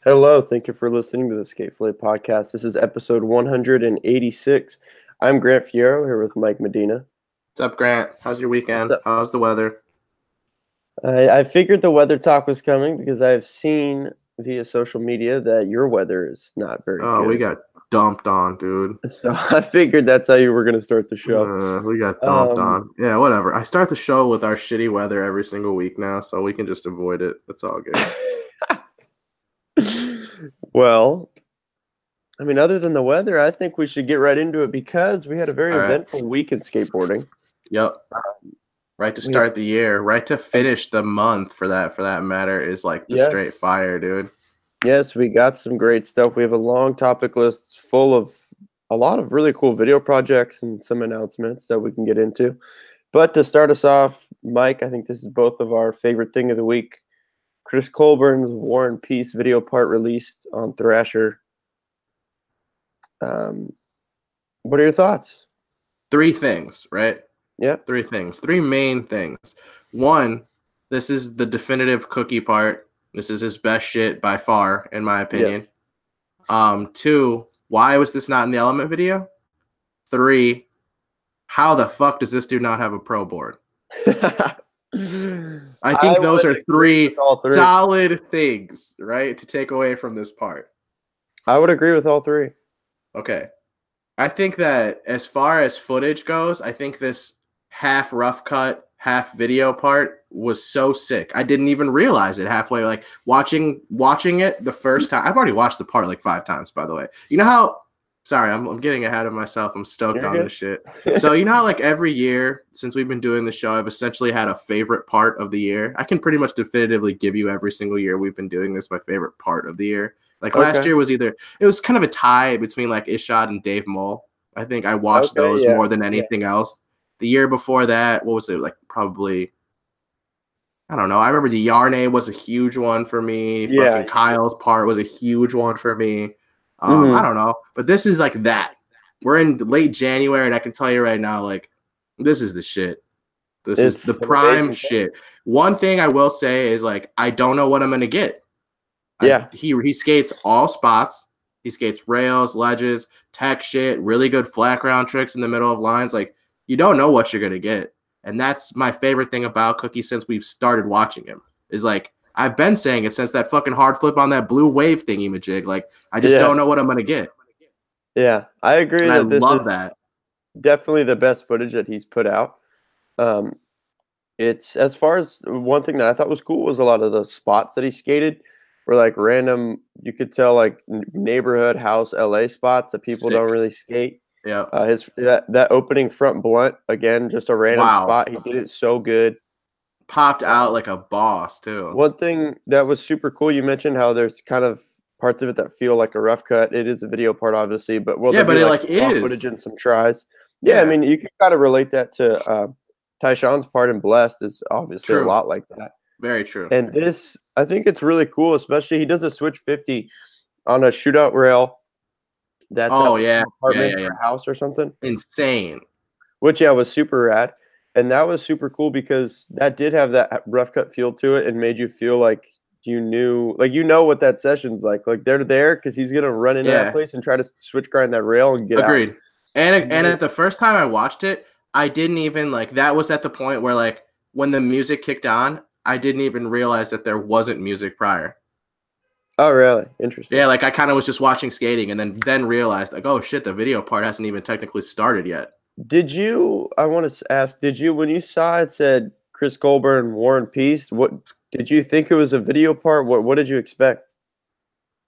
Hello, thank you for listening to the Fillet podcast. This is episode 186. I'm Grant Fierro here with Mike Medina. What's up, Grant? How's your weekend? How's the weather? I figured the weather talk was coming because I've seen via social media that your weather is not very Oh, good. we got dumped on, dude. So I figured that's how you were going to start the show. We got dumped on. Yeah, whatever. I start the show with our shitty weather every single week now, so we can just avoid it. It's all good. Well, I mean, other than the weather, I think we should get right into it because we had a very eventful week in skateboarding. Yep. Right to start the year, right to finish the month for that matter is like the straight fire, dude. Yes, we got some great stuff. We have a long topic list full of a lot of really cool video projects and some announcements that we can get into. But to start us off, Mike, I think this is both of our favorite thing of the week. Chris Colbourn's War and Peace video part released on Thrasher. What are your thoughts? Three things, right? Yeah. Three things. Three main things. One, this is the definitive Cookie part. This is his best shit by far, in my opinion. Yeah. Two, why was this not in the Element video? Three, how the fuck does this dude not have a pro board? I think those are three solid things, right, to take away from this part. I would agree with all three. Okay. I think that as far as footage goes, I think this half rough cut, half video part was so sick. I didn't even realize it halfway. Like watching it the first time. I've already watched the part like 5 times, by the way. You know how? Sorry, I'm getting ahead of myself. I'm stoked on this shit. So you know how like every year since we've been doing the show, I've essentially had a favorite part of the year. I can pretty much definitively give you every single year we've been doing this my favorite part of the year. Like last year it was kind of a tie between like Ishad and Dave Mole. I think I watched those more than anything else. The year before that, what was it? Like probably, I don't know. I remember the Yarnay was a huge one for me. Yeah. Fucking Kyle's part was a huge one for me. I don't know. But this is like that. We're in late January, and I can tell you right now, like, this is the shit. This is the prime shit. One thing I will say is, like, I don't know what I'm going to get. Yeah. He skates all spots. He skates rails, ledges, tech shit, really good flat ground tricks in the middle of lines. Like, you don't know what you're going to get. And that's my favorite thing about Cookie since we've started watching him is like, I've been saying it since that fucking hard flip on that blue wave thingy majig. Like, I just don't know what I'm going to get. Yeah, I agree. And I love that. Definitely the best footage that he's put out. It's as far as one thing that I thought was cool was a lot of the spots that he skated were like random, you could tell like neighborhood house LA spots that people don't really skate. Yeah. That opening front blunt, again, just a random spot. He did it so good. Popped out like a boss too. One thing that was super cool, you mentioned how there's kind of parts of it that feel like a rough cut. It is a video part, obviously, but but it is footage and some tries. Yeah, I mean, you can kind of relate that to Tyshawn's part in Blessed is obviously a lot like that. Very true. And this, I think it's really cool, especially he does a switch 50 on a shootout rail. That's apartment or house or something. Insane. Which was super rad. And that was super cool because that did have that rough cut feel to it and made you feel like you knew, like, you know what that session's like. Like, they're there because he's going to run into that place and try to switch grind that rail and get out. Agreed. And at the first time I watched it, I didn't even, like, that was at the point where, like, when the music kicked on, I didn't even realize that there wasn't music prior. Oh, really? Interesting. Yeah, like, I kind of was just watching skating and then realized, like, oh, shit, the video part hasn't even technically started yet. I want to ask, when you saw it said Chris Colbourn, War and Peace, what did you think it was a video part? What did you expect?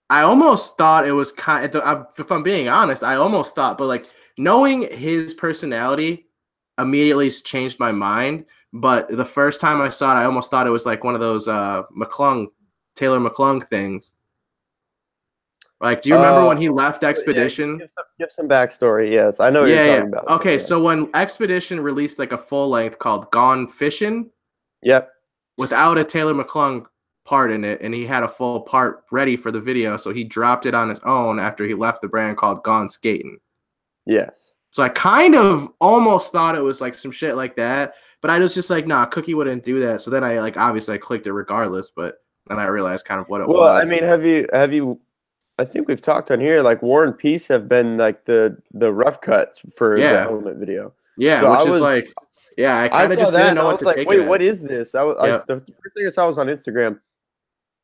I almost thought it was if I'm being honest, I almost thought, but like knowing his personality immediately changed my mind. But the first time I saw it, I almost thought it was like one of those Taylor McClung things. Like, do you remember when he left Expedition? Yeah, give some backstory. Yes, I know what you're talking about. Okay, so when Expedition released like a full length called Gone Fishing, without a Taylor McClung part in it, and he had a full part ready for the video, so he dropped it on his own after he left the brand called Gone Skating. Yes. So I kind of almost thought it was like some shit like that, but I was just like, nah, Cookie wouldn't do that. So then I obviously I clicked it regardless, but and I realized kind of what it Well, I was. mean, have you? I think we've talked on here. Like War and Peace have been like the rough cuts for the Yeah, Element video. yeah, So which is like, yeah, I I kind of saw just that didn't and know I what was to like, take it wait, what as. is this? I was like, Yep. the first thing I saw was on Instagram,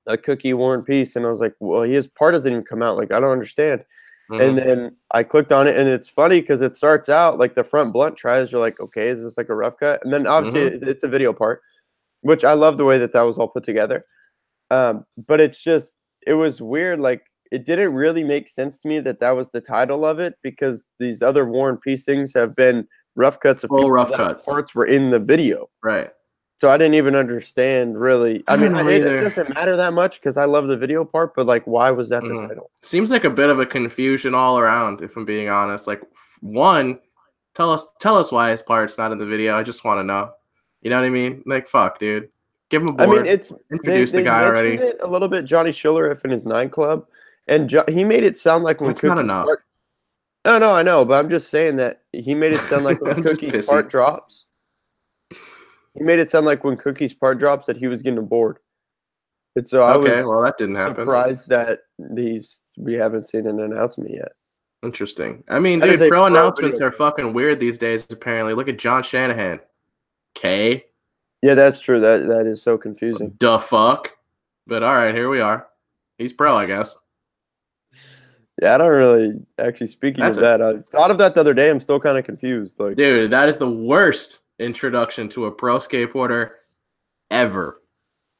a Cookie War and Peace, and I was like, well, his part doesn't even come out. Like, I don't understand. And Hmm. then I clicked on it, and it's funny because it starts out like the front blunt tries. You're like, okay, is this like a rough cut? And then obviously Hmm. it's a video part, which I love the way that that was all put together. But it's just it was weird. Like it didn't really make sense to me that that was the title of it because these other War and Peace things have been rough cuts of Full people rough that cuts. parts were in the video. Right. So I didn't even understand really. I I mean, don't know it either. doesn't matter that much because I love the video part, but like, why was that the Hmm. title? Seems like a bit of a confusion all around, if I'm being honest. Like, one, tell us why his part's not in the video. I just want to know. You know what I mean? Like, fuck, dude. Give him a I mean, board. it's Introduce the they guy mentioned already. it a little bit. Johnny Schillerif in his Nine Club, and he made it sound like when That's not Cookie's enough. part. No, no, I know, but I'm just saying that he made it sound like when I'm just Cookie's part pissy. drops. He made it sound like when Cookie's part drops that he was getting a board, and so I Okay, was well, that didn't happen. surprised that these we haven't seen an announcement yet. Interesting. I mean, That is dude, a pro pro video announcements are part. fucking weird these days, apparently. Look at John Shanahan. Okay. Yeah, that's true. That is so confusing. The fuck? But all right, here we are. He's pro, I guess. Yeah, I don't really actually. Speaking That's of a that, I thought of that the other day. I'm still kind of confused. Like dude, that is the worst introduction to a pro skateboarder ever.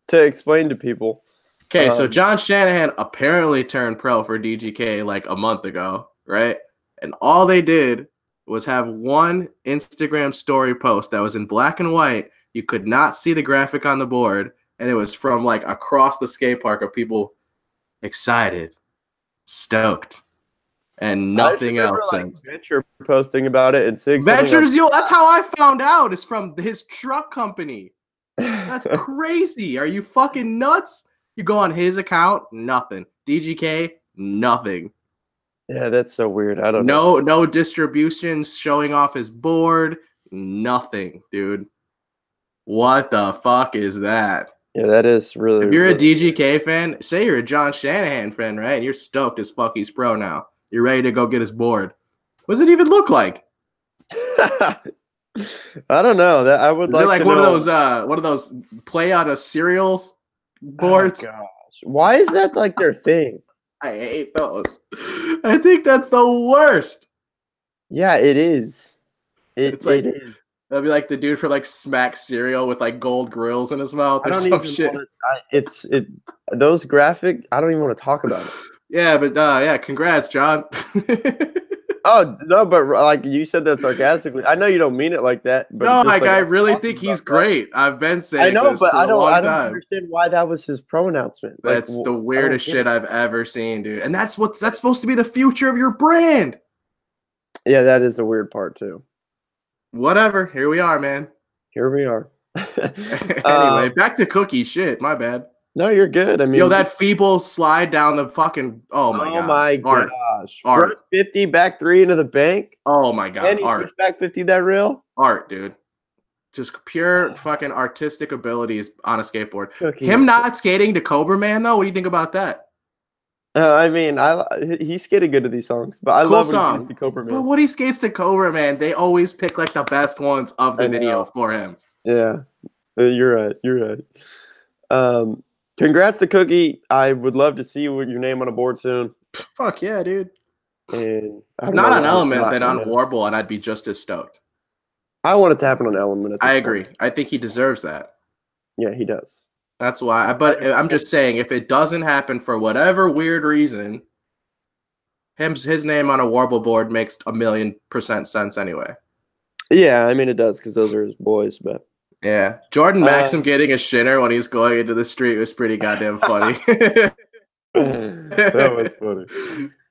to explain to people. Okay, so Um, John Shanahan apparently turned pro for DGK like a month ago, right? And all they did was have one Instagram story post that was in black and white. You could not see the graphic on the board, and it was from like across the skate park of people excited, stoked, and I just nothing remember else like since. Venture posting about it and saying something Ventures, yo, that's how I found out. Is from his truck company. That's of. crazy. Are you fucking nuts? You go on his account, nothing. DGK, nothing. Yeah, that's so weird. I don't know. No distributions showing off his board, nothing, dude. What the fuck is that? Yeah, that is really, If you're a really weird. DGK fan, say you're a John Shanahan fan, right? And you're stoked as fuck he's pro now. You're ready to go get his board. What does it even look like? I don't know. That I would Is it like like to know. one of those play on a cereal Oh boards? gosh, why is that like their thing? I hate those. I think that's the worst. Yeah, it is. It's It like is. that'd be like the dude from like Smack cereal with like gold grills in his mouth I or don't some even shit. want to. It's it. Those graphic. I don't even want to talk about it. Yeah, but yeah, congrats, John. Oh no, but like you said that sarcastically. I know you don't mean it like that, but No, just like like I us really talking think he's about that. great. I've been I saying know, this but for a I long don't time. understand why that was his pro announcement. Like, That's the I don't weirdest get shit it. I've ever seen, dude. And that's supposed to be the future of your brand. Yeah, that is the weird part too. Whatever. Here we are, man. Here we are. Anyway, back to cookie shit. My bad. No, you're good. I Yo, mean, that feeble slide down the fucking. Oh my oh god. my Art. gosh, front Art. 50, back 3 into the bank, Oh my god. and he Art. switched back 50 that real. Art, dude. Just pure fucking artistic abilities on a skateboard. Cookie Him is so not skating to Cobra Man though. What do you think about that? I mean, he's getting good to these songs, but I Cool love when he gets song. the Cobra But Man. when he skates to Cobra Man, they always pick like the best ones of the I video know. for him. Yeah, you're right. You're right. Congrats to Cookie. I would love to see your name on a board soon. Fuck yeah, dude. And I If don't know not on why it's Element, not then right on now. Warble, and I'd be just as stoked. I want it to happen on Element at this I point. agree. I think he deserves that. Yeah, he does. That's why. But I'm just saying, if it doesn't happen for whatever weird reason, his name on a Warble board makes 1,000,000% sense anyway. Yeah, I mean it does because those are his boys. But Yeah, Jordan Maxim getting a shinner when he was going into the street was pretty goddamn funny. that was funny.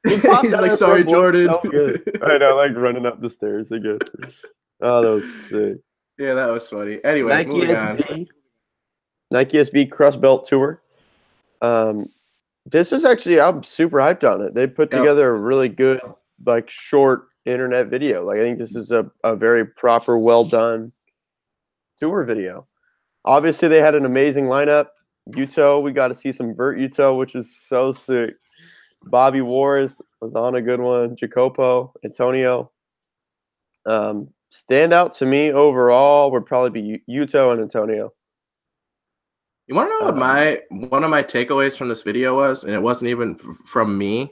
He popped He's out like, of "Sorry, front board Jordan." so good. I know, like running up the stairs again. Oh, that was sick. Yeah, that was funny. Anyway, Nike moving on. SB, Nike SB Crust Belt Tour. This is actually I'm super hyped on it. They put Yep. together a really good, like short internet video. Like I think this is a very proper, well done tour video. Obviously, they had an amazing lineup. Yuto, we got to see some vert Yuto, which is so sick. Bobby Wars was on a good one. Jacopo, Antonio. Stand out to me overall would probably be Yuto and Antonio. You want to know what one of my takeaways from this video was, and it wasn't even from me.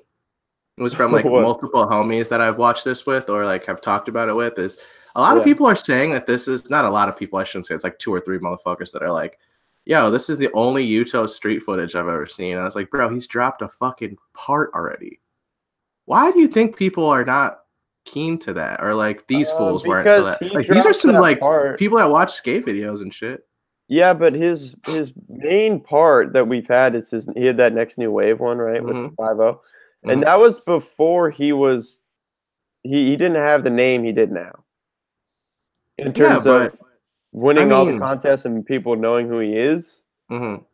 It was from like multiple homies that I've watched this with, or like have talked about it with. Is a lot of people are saying that this is not a lot of people. I shouldn't say it's like 2 or 3 motherfuckers that are like, "Yo, this is the only Yuto street footage I've ever seen." And I was like, "Bro, he's dropped a fucking part already. Why do you think people are not keen to that, or like these fools weren't to that? Like these are some like people that watch skate videos and shit." Yeah, but his main part that we've had is he had that Next New Wave one, right, with the 5-0. And that was before he didn't have the name he did now. In terms of winning all the contests and people knowing who he is. And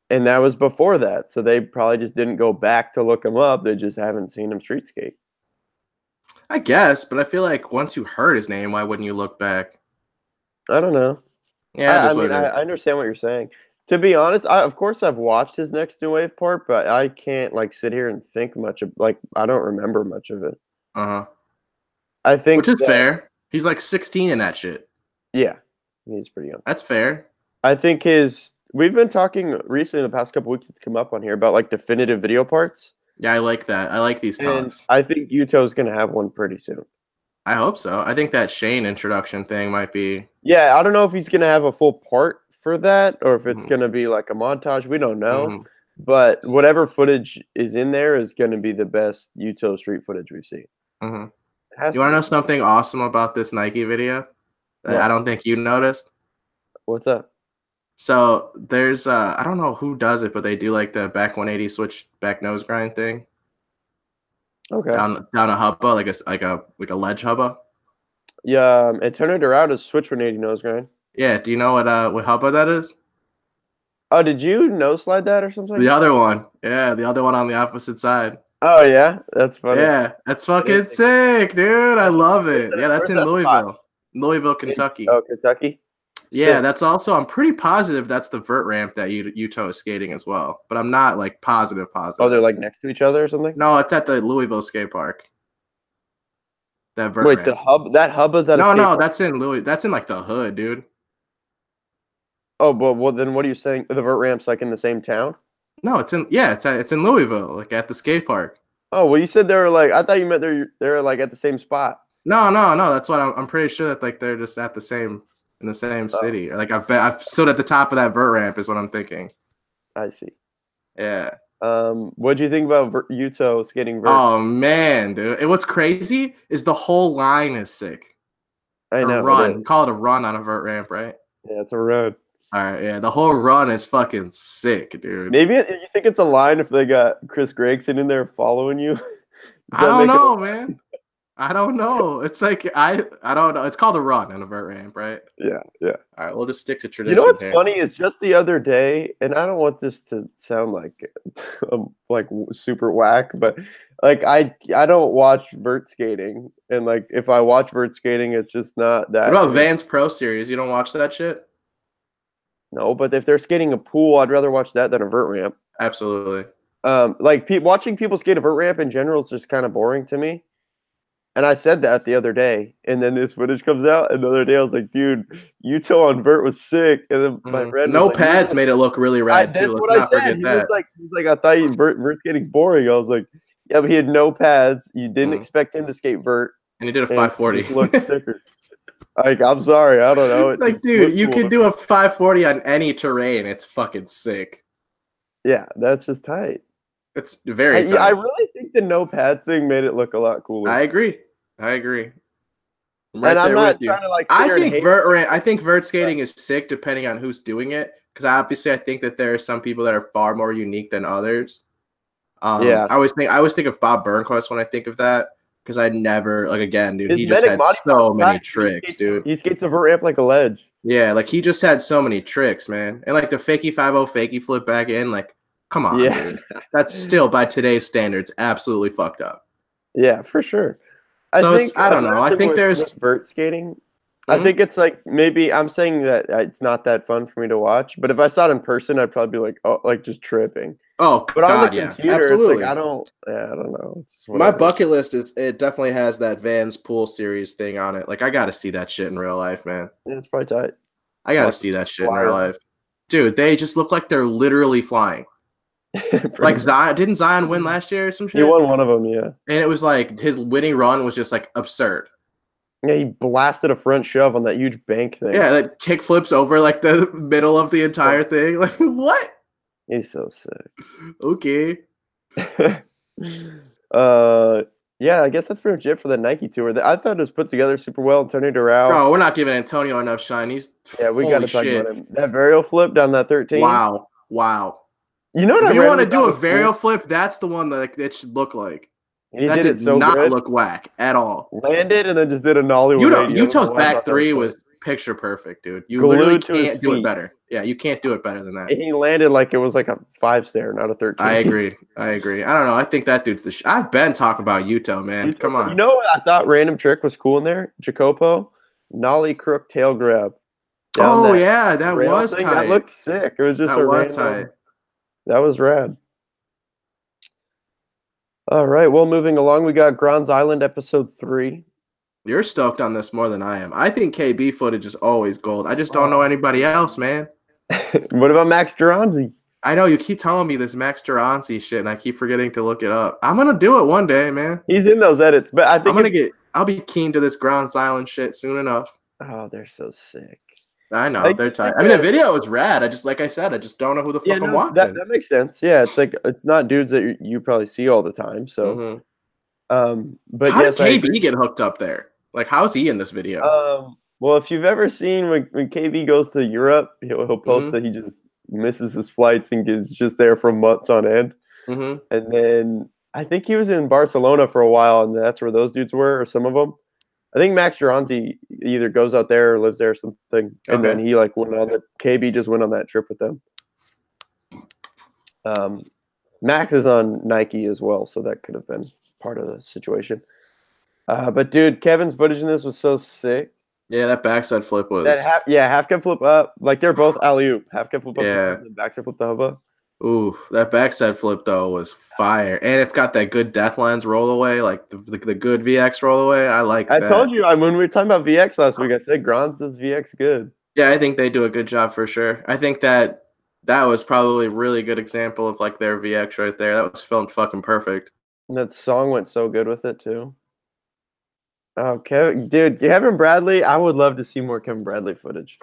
that was before that. So they probably just didn't go back to look him up. They just haven't seen him street skate. I guess, but I feel like once you heard his name, why wouldn't you look back? I don't know. Yeah, I understand what you're saying. To be honest, of course I've watched his Next New Wave part, but I can't like sit here and think much of I don't remember much of it. I think which is fair. He's like 16 in that shit. Yeah, he's pretty young. That's fair. I think we've been talking recently in the past couple weeks. It's come up on here about like definitive video parts. Yeah, I like that. I like these talks. I think Yuto's gonna have one pretty soon. I hope so. I think that Shane introduction thing might be. Yeah, I don't know if he's gonna have a full part for that or if it's gonna be like a montage. We don't know, but whatever footage is in there is gonna be the best Yuto street footage we've seen. You want to know something awesome about this Nike video that I don't think you noticed? What's up? So there's I don't know who does it, but they do like the back 180 switch back nose grind thing. Okay. Down a hubba, like a ledge hubba. Yeah, Antonio Dorado's switch 180 nose grind. Yeah, do you know what hubba that is? Oh, did you nose slide that or something? The other one. Yeah, the other one on the opposite side. Oh yeah, that's funny. Yeah, that's fucking sick, dude. I love it. Yeah, that's in Louisville, Kentucky. Oh, Kentucky. Yeah, that's also. I'm pretty positive that's the vert ramp that Yuto is skating as well, but I'm not like positive. Oh, they're like next to each other or something. No, it's at the Louisville skate park. That vert. Wait, ramp. the hub. That hub is at. No, that's in Louis. That's in like the hood, dude. Oh, but well, then what are you saying? The vert ramp's like in the same town? No, it's in Louisville, like at the skate park. Oh, well, you said they were like. I thought you meant they're like at the same spot. No. That's what I'm pretty sure that like they're just at the same. In the same city, or like I've stood at the top of that vert ramp is what I'm thinking. I see. Yeah. What do you think about Yuto skating vert? Oh man, dude! And what's crazy is the whole line is sick. I know. Run. Call it a run on a vert ramp, right? Yeah, it's a run. All right, yeah. The whole run is fucking sick, dude. Maybe you think it's a line if they got Chris Gregson in there following you? I don't know, man. I don't know. It's like I don't know. It's called a run on a vert ramp, right? Yeah. All right, we'll just stick to tradition. You know what's funny is just the other day, and I don't want this to sound like super whack, but like I don't watch vert skating, and like if I watch vert skating, it's just not that. What about Vans Pro Series? You don't watch that shit? No, but if they're skating a pool, I'd rather watch that than a vert ramp. Absolutely. Like watching people skate a vert ramp in general is just kind of boring to me. And I said that the other day, and then this footage comes out, and the other day I was like, dude, Yuto on vert was sick. And then my friend no pads made it look really rad, too. That's what I said. He was like, I thought vert skating's boring. I was like, yeah, but he had no pads. You didn't expect him to skate vert. And he did a 540. He looked sicker. Like, I'm sorry. I don't know. It's like, dude, you can do a 540 on any terrain. It's fucking sick. Yeah, that's just tight. It's very tight. I really think the no pads thing made it look a lot cooler. I agree. I'm not trying to like. I think vert skating is sick depending on who's doing it. Because obviously, I think that there are some people that are far more unique than others. Yeah. I always think of Bob Burnquist when I think of that. Because I never, like, again, dude, he just had so many tricks, dude. He skates a vert ramp like a ledge. Yeah, like, he just had so many tricks, man. And, like, the fakie 5-0 fakie flip back in, like, come on, dude. That's still, by today's standards, absolutely fucked up. Yeah, for sure. So, I don't know. I think there's vert skating. I think it's like maybe I'm saying that it's not that fun for me to watch, but if I saw it in person, I'd probably be like, oh, like just tripping. Oh But on the God, yeah, computer, it's like absolutely. I don't know. It's just My whatever. bucket list is it definitely has that Vans Pool Series thing on it. Like I got to see that shit in real life, man. Yeah, it's probably tight. I got to Watch see that shit in fly real around. life, dude. They just look like they're literally flying. Pretty Like much. Zion, didn't Zion win last year or some He shit? won one of them, yeah. And it was like his winning run was just like absurd. Yeah, he blasted a front shove on that huge bank thing. Yeah, that kick flips over like the middle of the Oh, entire thing. Like what? he's so sick. Okay. Yeah, I guess that's pretty much it for the Nike tour. I thought it was put together super well. Antonio Doral. Bro, we're not giving Antonio enough shine. He's Yeah, we got holy to talk about shit. him. That varial flip down that 13. Wow. Wow. You know what I If you want randomly to thought do a was cool? varial flip, that's the one that like, it should look like. He That did it did so not good. look whack at all. Landed and then just did a nollie 180. I don't know Yuto's why I back thought that was three funny. was picture perfect, dude. You literally Glued to his can't do it feet. better. Yeah, you can't do it better than that. He landed like it was like a 5-stair, not a 13. I agree. I don't know. I think that dude's the I've been talking about Yuto, man. Come You on. know what I thought random trick was cool in there? Jacopo, nollie crook tail grab. Down Oh that yeah, that rail was thing. tight. That looked sick. It was just That a was random. tight. That was rad. All right. Well, moving along, we got Gron's Island episode 3. You're stoked on this more than I am. I think KB footage is always gold. I just don't know anybody else, man. What about Max Duranzi? I know you keep telling me this Max Duranzi shit, and I keep forgetting to look it up. I'm gonna do it one day, man. He's in those edits, but I think I'll be keen to this Ground Silent shit soon enough. Oh, they're so sick. I know Like, they're just tight. like I mean, the video was rad. Like I said, I just don't know who the fuck I'm watching. that makes sense. Yeah, it's like it's not dudes that you probably see all the time. So, but how yes, did KB get hooked up there? Like, how's he in this video? Well, if you've ever seen when KB goes to Europe, he'll post that he just misses his flights and is just there for months on end. And then I think he was in Barcelona for a while, and that's where those dudes were, or some of them. I think Max Duranzi either goes out there or lives there or something, and then he like went on the KB just went on that trip with them. Max is on Nike as well, so that could have been part of the situation. But dude, Kevin's footage in this was so sick. Yeah, that backside flip was half cab flip up. Like they're both alley oop. Half cab flip up and then backside flip the hubba. Ooh, that backside flip though was fire, and it's got that good Deathlines roll away, like the good VX roll away. I like that. I told you when we were talking about VX last week, I said Grons does VX good. Yeah, I think they do a good job for sure. I think that was probably a really good example of like their VX right there. That was filmed fucking perfect. And that song went so good with it too. Oh, Kevin Bradley. I would love to see more Kevin Bradley footage.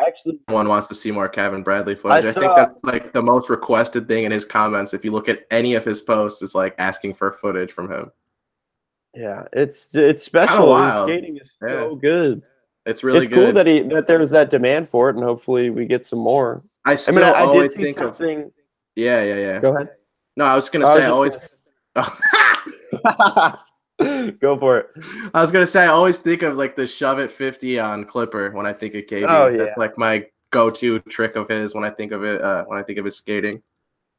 Actually, one wants to see more Kevin Bradley footage. I think that's like the most requested thing in his comments. If you look at any of his posts, is like asking for footage from him. Yeah, it's special. His skating is so good. It's really good. It's cool that there's that demand for it, and hopefully we get some more. I always did see something. Yeah. Go ahead. No, I was gonna say Go for it. I was gonna say I always think of like the shove it 50 on Clipper when I think of KB. Oh, yeah. That's like my go-to trick of his when I think of it. When I think of his skating.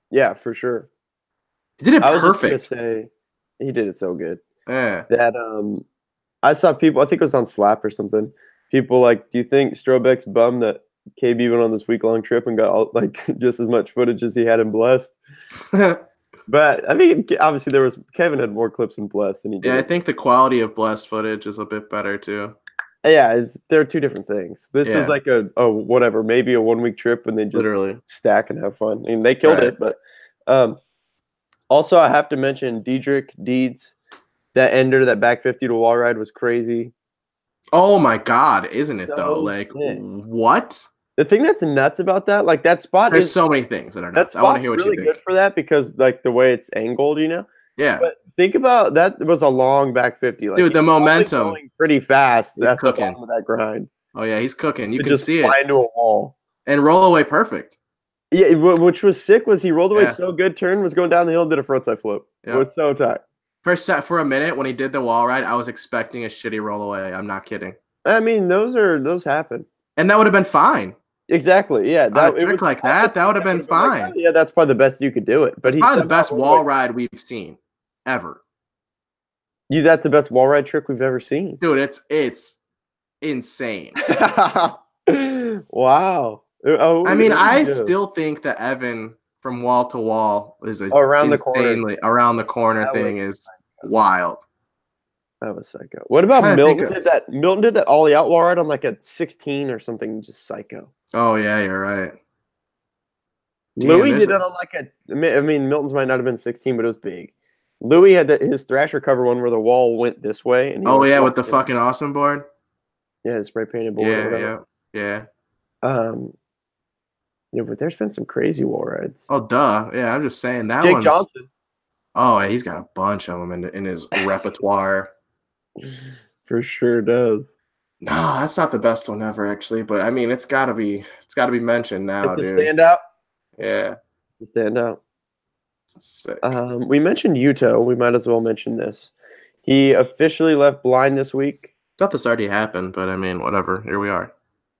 Yeah, for sure. He did it perfect. I was just gonna say he did it so good. Yeah. That I saw people. I think it was on Slap or something. People like, do you think Strobeck's bummed that KB went on this week-long trip and got like just as much footage as he had in Blessed? But I mean, obviously Kevin had more clips in Blessed than he did. Yeah, I think the quality of Blessed footage is a bit better too. Yeah, they're two different things. This was like a whatever, maybe a 1-week trip and they just stack and have fun. I mean, they killed it, but also I have to mention Diedrich Deeds. That ender, that back 50 to wall ride was crazy. Oh my God, isn't it though? Like what? The thing that's nuts about that, like that spot, there's so many things that are nuts. I want to hear what you think. Really good for that because like the way it's angled, you know. Yeah. But think about that. It was a long back 50. Like, dude, the momentum going pretty fast. He's at cooking. The bottom of that grind. Oh yeah, he's cooking. You can just see fly it. into a wall and roll away perfect. Yeah, which was sick. Was he rolled away so good? Turn was going down the hill and did a frontside flip. It was so tight. For a minute when he did the wall ride, I was expecting a shitty roll away. I'm not kidding. I mean, those happen, and that would have been fine. Exactly. Yeah, that trick like that would have been fine. Like, yeah, that's probably the best you could do it. But he's probably the best wall ride we've seen ever. That's the best wall ride trick we've ever seen, dude. insane. Wow. Oh, I mean, what did he I do? still think that Evan from wall to wall is a Oh, around the corner. insanely around the corner That was thing is wild. that was psycho. What I'm about trying to think Milton? of. Did that Milton did that ollie out wall ride on like a 16 or something? Just psycho. Oh yeah, you're right. Damn, Louis there's did a. that on like a. I mean, Milton's might not have been 16, but it was big. Louis had his Thrasher cover one where the wall went this way, and he Oh like yeah, with the locked in. fucking awesome board. Yeah, his spray painted board or Yeah, whatever. yeah, yeah. Um, yeah, but there's been some crazy wall rides. Oh duh. Yeah, I'm just saying that Jake one's. Johnson, Oh, yeah, he's got a bunch of them in his repertoire. for sure does. No, that's not the best one ever, actually. But I mean, it's gotta be mentioned now, It's a dude. standout. Yeah, It's a standout. it's sick. We mentioned Yuto. We might as well mention this. He officially left blind this week. Thought this already happened, but I mean, whatever. Here we are.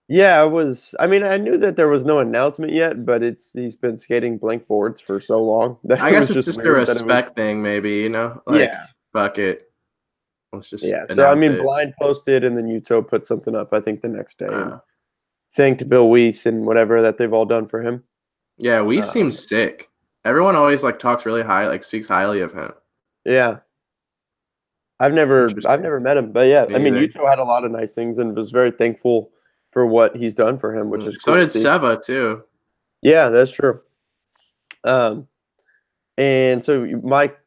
Yeah, it was. I mean, I knew that there was no announcement yet, but he's been skating blank boards for so long that I it guess was it's just just a weird that it was. respect thing, maybe. Like Yeah, fuck it, let's just yeah. So I announce mean, it. blind posted, and then Yuto put something up. I think the next day and Uh, thanked Bill Weiss and whatever that they've all done for him. yeah, we seem Um, sick. Everyone always like talks really high, like speaks highly of him. yeah, I've Interesting. never met him, but yeah, I Me mean, either. Yuto had a lot of nice things and was very thankful for what he's done for him, which is So cool to did see. Seva too. Yeah, that's true. Um, and so Mike,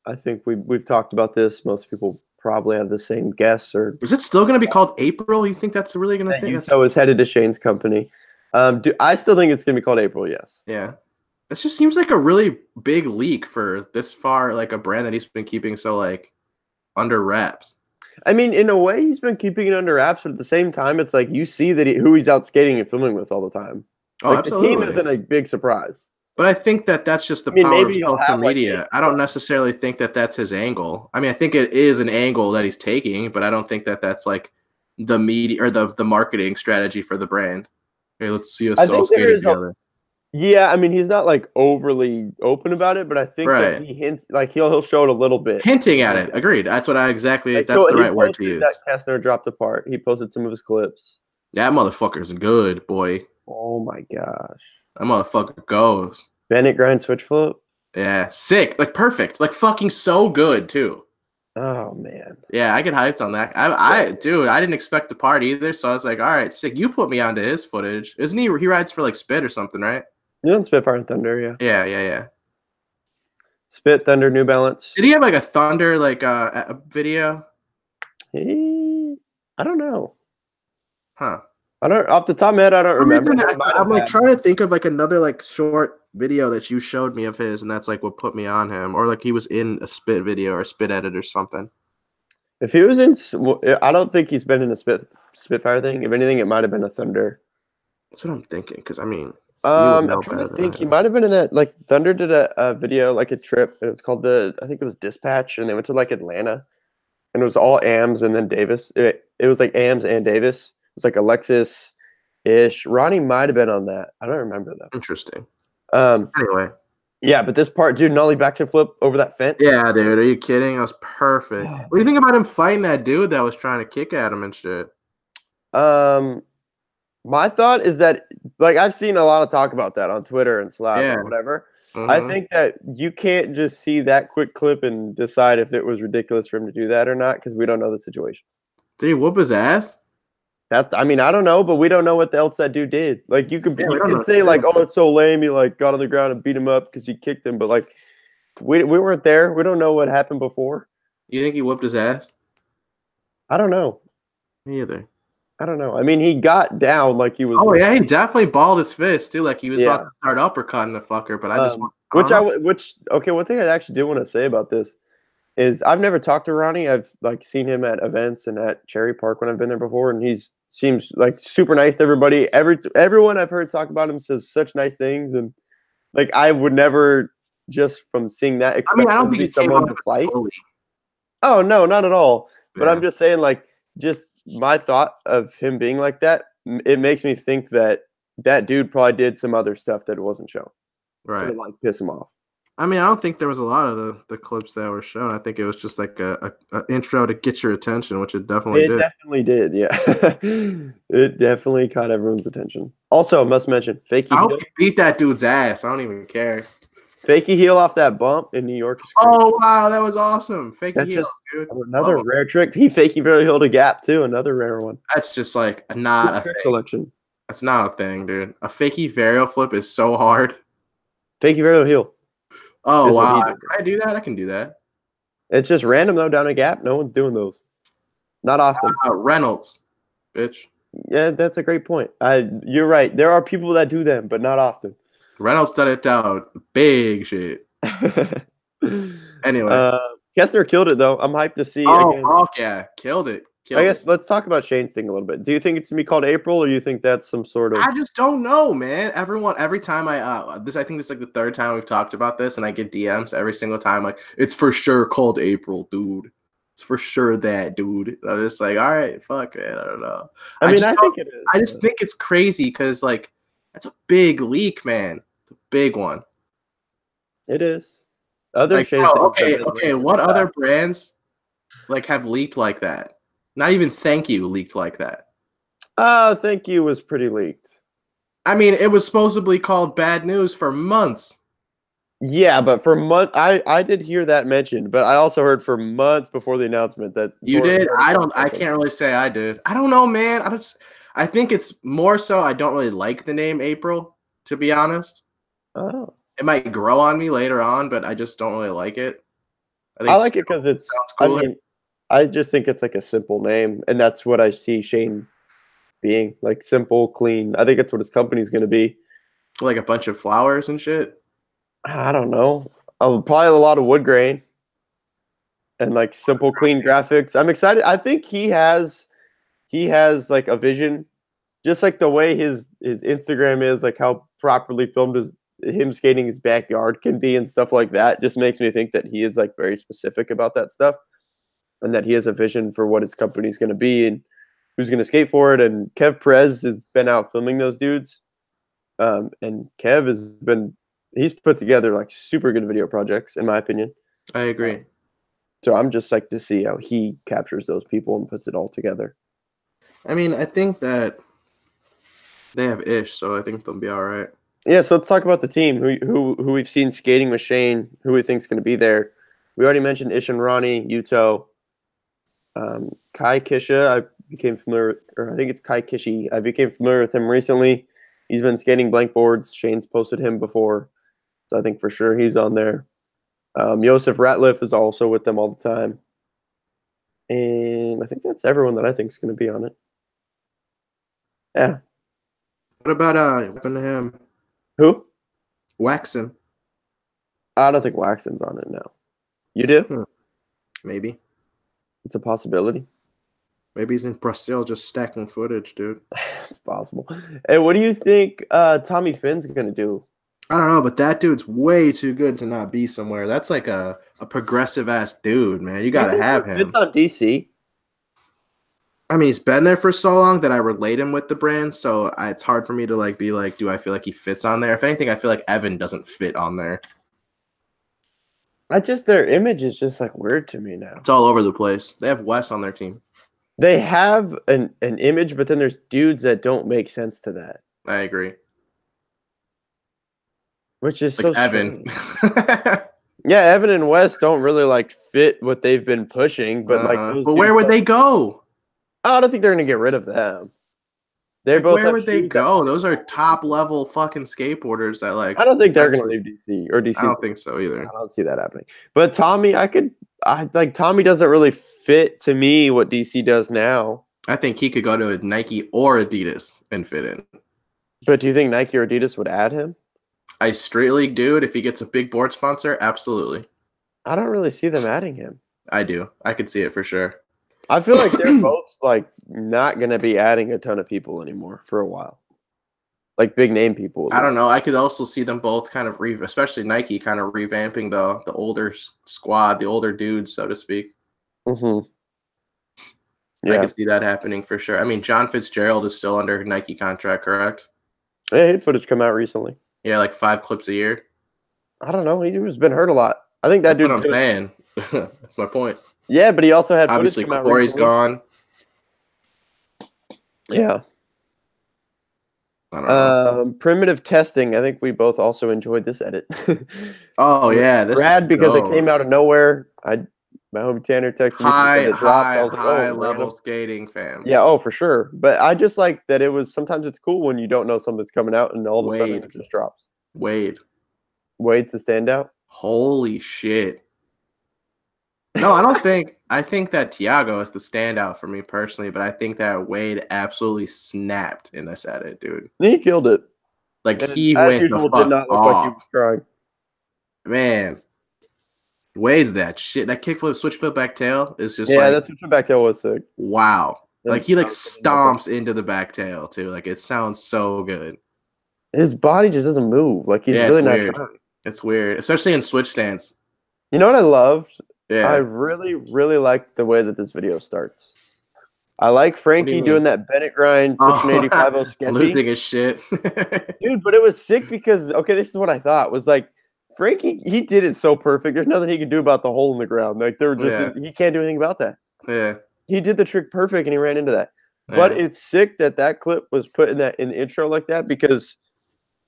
I think we've talked about this. Most people probably have the same guess, or Is it still going to be called April? You think that's really going to that think that's Yuto is headed to Shane's company. I still think it's gonna be called April? Yes. yeah. This just seems like a really big leak for this far, like a brand that he's been keeping so like under wraps. I mean, in a way, he's been keeping it under wraps, but at the same time, it's like you see that who he's out skating and filming with all the time. Oh, Like the team absolutely. isn't a big surprise. But I think that that's just the I mean, power of maybe he'll social have like media. I don't necessarily think that that's his angle. I mean, I think it is an angle that he's taking, but I don't think that that's like the media or the marketing strategy for the brand. Hey, let's see us I all think there skating is a together. yeah. I mean, he's not like overly open about it, but I think that Right. he hints like he'll show it a little bit. Hinting at it. Agreed. That's what I exactly. Like That's the he right word to posted use. that Kestner dropped apart. He posted some of his clips. That motherfucker's good, boy. Oh my gosh. That motherfucker goes. Bennett grind switch flip. Yeah, sick. Like perfect. Like fucking so good too. Oh man. Yeah, I get hyped on that. Dude, I didn't expect the part either, so I was like, all right, sick. You put me onto his footage. Isn't he? He rides for like Spit or something, right? You know Spitfire and Thunder, yeah. Yeah, yeah, yeah. Spit, Thunder, New Balance. Did he have like a Thunder like a video? I don't know. Huh. I don't off the top of my head, I don't remember. I'm like trying to think of like another like short video that you showed me of his, and that's like what put me on him, or like he was in a Spit video or a Spit edit or something. If he was in, I don't think he's been in a Spitfire thing. If anything, it might have been a Thunder. That's what I'm thinking. Because I mean, you would know I'm trying better to than think. I He am. might have been in that. Like Thunder did a video, like a trip. It was called I think it was Dispatch, and they went to like Atlanta, and it was all AMs and then Davis. It was like AMs and Davis. It was like Alexis-ish. Ronnie might have been on that. I don't remember though. Interesting. Um, Anyway. yeah, but this part, dude, nollie back to flip over that fence. Yeah, dude. Are you kidding? That was perfect. What do you think about him fighting that dude that was trying to kick at him and shit? My thought is that, like, I've seen a lot of talk about that on Twitter and Slack Yeah. or whatever. Mhm. I think that you can't just see that quick clip and decide if it was ridiculous for him to do that or not because we don't know the situation. Did he whoop his ass? I mean, I don't know, but we don't know what else that dude did. Like, you Yeah, we you don't can know. say like, oh, it's so lame. He like got on the ground and beat him up because he kicked him, but like, we weren't there. We don't know what happened before. You think he whooped his ass? I don't know. Me either. I don't know. I mean, he got down like he was. Oh yeah, he definitely balled his fist too, like he was about Yeah. to start uppercutting the fucker. But I just Okay. One thing I actually do want to say about this is I've never talked to Ronnie. I've like seen him at events and at Cherry Park when I've been there before, and seems like super nice to everybody. Everyone I've heard talk about him says such nice things, and like I would never just from seeing that expect I don't him to think be he came someone off to as a fight. bully. Oh no, not at all. But Yeah. I'm just saying, like, just my thought of him being like that, it makes me think that that dude probably did some other stuff that wasn't shown to Right. like piss him off. I mean, I don't think there was a lot of the clips that were shown. I think it was just like a intro to get your attention, which it definitely It did. definitely did, yeah. It definitely caught everyone's attention. Also, must mention, I Fakey hope heel. he beat that dude's ass. I don't even care. Fakey heel off that bump in New York is crazy. Oh wow, that was awesome. Fakey That's heel, just dude. another Oh, rare trick. He fakey very heeled a gap too, another rare one. that's just like not Good a trick thing. selection. That's not a thing, dude. A fakey varial flip is so hard. Fakey very heel Oh is what wow, he can did. I do that? I can do that. It's just random though down a gap. No one's doing those. Not often. Reynolds, bitch. Yeah, that's a great point. You're right. There are people that do them, but not often. Reynolds done it down. Big shit. Anyway. Kessner killed it though. I'm hyped to see Oh, again. fuck yeah. Killed it. I guess let's talk about Shane's thing a little bit. Do you think it's gonna be called April, or you think that's some sort of? I just don't know, man. Every time I think this is like the third time we've talked about this, and I get DMs every single time, like, it's for sure called April, dude. It's for sure that, dude. I'm just like, all right, fuck, man. I don't know. I mean, I think it is. I just think it's crazy because, like, that's a big leak, man. It's a big one. It is. Other Like, Shane bro, things okay. What other brands like have leaked like that? Not even Thank You leaked like that. Thank You was pretty leaked. I mean, it was supposedly called Bad News for months. Yeah, but for months, I did hear that mentioned, but I also heard for months before the announcement that You did. I can't really say I did. I don't know, man. I think it's more so I don't really like the name April, to be honest. Oh. It might grow on me later on, but I just don't really like it. I like it because it's. I mean, I just think it's like a simple name, and that's what I see Shane being, like simple, clean. I think it's what his company's going to be. Like a bunch of flowers and shit. I don't know. Probably a lot of wood grain and like simple, clean graphics. I'm excited. I think he has like a vision, just like the way his Instagram is, like how properly filmed him skating his backyard can be and stuff like that. Just makes me think that he is like very specific about that stuff, and that he has a vision for what his company's going to be and who's going to skate for it. And Kev Perez has been out filming those dudes, and Kev has been. He's put together like super good video projects, in my opinion. I agree. So I'm just like to see how he captures those people and puts it all together. I mean, I think that they have Ish, so I think they'll be all right. Yeah, so let's talk about the team. Who we've seen skating with Shane, who we think is going to be there. We already mentioned Ish and Ronnie, Yuto, Kai Kisha. I became familiar, or I think it's Kai Kishi. I became familiar with him recently. He's been skating blank boards. Shane's posted him before. So I think for sure he's on there. Josef Ratliff is also with them all the time. And I think that's everyone that I think is going to be on it. Yeah. What about what happened to him? Who? Waxon. I don't think Waxon's on it now. You do? Maybe. It's a possibility. Maybe he's in Brazil just stacking footage, dude. It's possible. Hey, what do you think Tommy Finn's going to do? I don't know, but that dude's way too good to not be somewhere. That's like a progressive ass dude, man. You gotta have him. It's on DC. I mean, he's been there for so long that I relate him with the brand, so it's hard for me to like be like, do I feel like he fits on there? If anything, I feel like Evan doesn't fit on there. Their image is just like weird to me now. It's all over the place. They have Wes on their team. They have an image, but then there's dudes that don't make sense to that. I agree. Which is like so Evan. Yeah, Evan and Wes don't really like fit what they've been pushing, but like those but where would they go? I don't think they're gonna get rid of them. They're like, both. Where would they go? Those are top level fucking skateboarders that like. I don't think they're gonna leave DC or DC. I don't think so either. I don't see that happening. But Tommy, Tommy doesn't really fit to me what DC does now. I think he could go to a Nike or Adidas and fit in. But do you think Nike or Adidas would add him? I straight league dude, if he gets a big board sponsor, absolutely. I don't really see them adding him. I do. I could see it for sure. I feel like they're both like not going to be adding a ton of people anymore for a while. Like big name people. I don't know. I could also see them both kind of especially Nike kind of revamping the older squad, the older dudes, so to speak. Mm-hmm. Yeah. I could see that happening for sure. I mean, John Fitzgerald is still under Nike contract, correct? Yeah, hit footage come out recently. Yeah, like 5 clips a year. I don't know. He's been hurt a lot. I think that That's what dude's I'm gonna. saying. That's my point. Yeah, but he also had footage Obviously, come out Corey's recently. gone. Yeah. I don't know. Primitive testing. I think we both also enjoyed this edit. Oh yeah, this is Rad because it came gold. out of nowhere. My homie Tanner texted me because it dropped. I was like, High oh, level random. skating, fam. Yeah, oh, for sure. But I just like that it was sometimes it's cool when you don't know something's coming out and all of a sudden Wade, it just drops. Wade. Wade's the standout. Holy shit. No, I don't think. I think that Tiago is the standout for me personally, but I think that Wade absolutely snapped in this edit, dude. He killed it. Like And he as went the usual, did fuck not look like he was off, crying. man. Wade's that shit. That kickflip, switch flip back tail is just Yeah, like that switch back tail was sick. wow. And Like he like I was stomps into the back tail too. Like it sounds so good. his body just doesn't move. Like he's Yeah, really it's not weird. trying. It's weird, especially in switch stance. You know what I loved? I Yeah. really, really liked the way that this video starts. I like What do Frankie you doing mean? that Bennett grind, switching 85 sketchy. Losing his shit. Dude, but it was sick because, okay, this is what I thought was like, Frankie, he did it so perfect. There's nothing he could do about the hole in the ground. Like, there were just, Yeah. he can't do anything about that. Yeah. He did the trick perfect and he ran into that. But Yeah. it's sick that that clip was put in the intro like that because,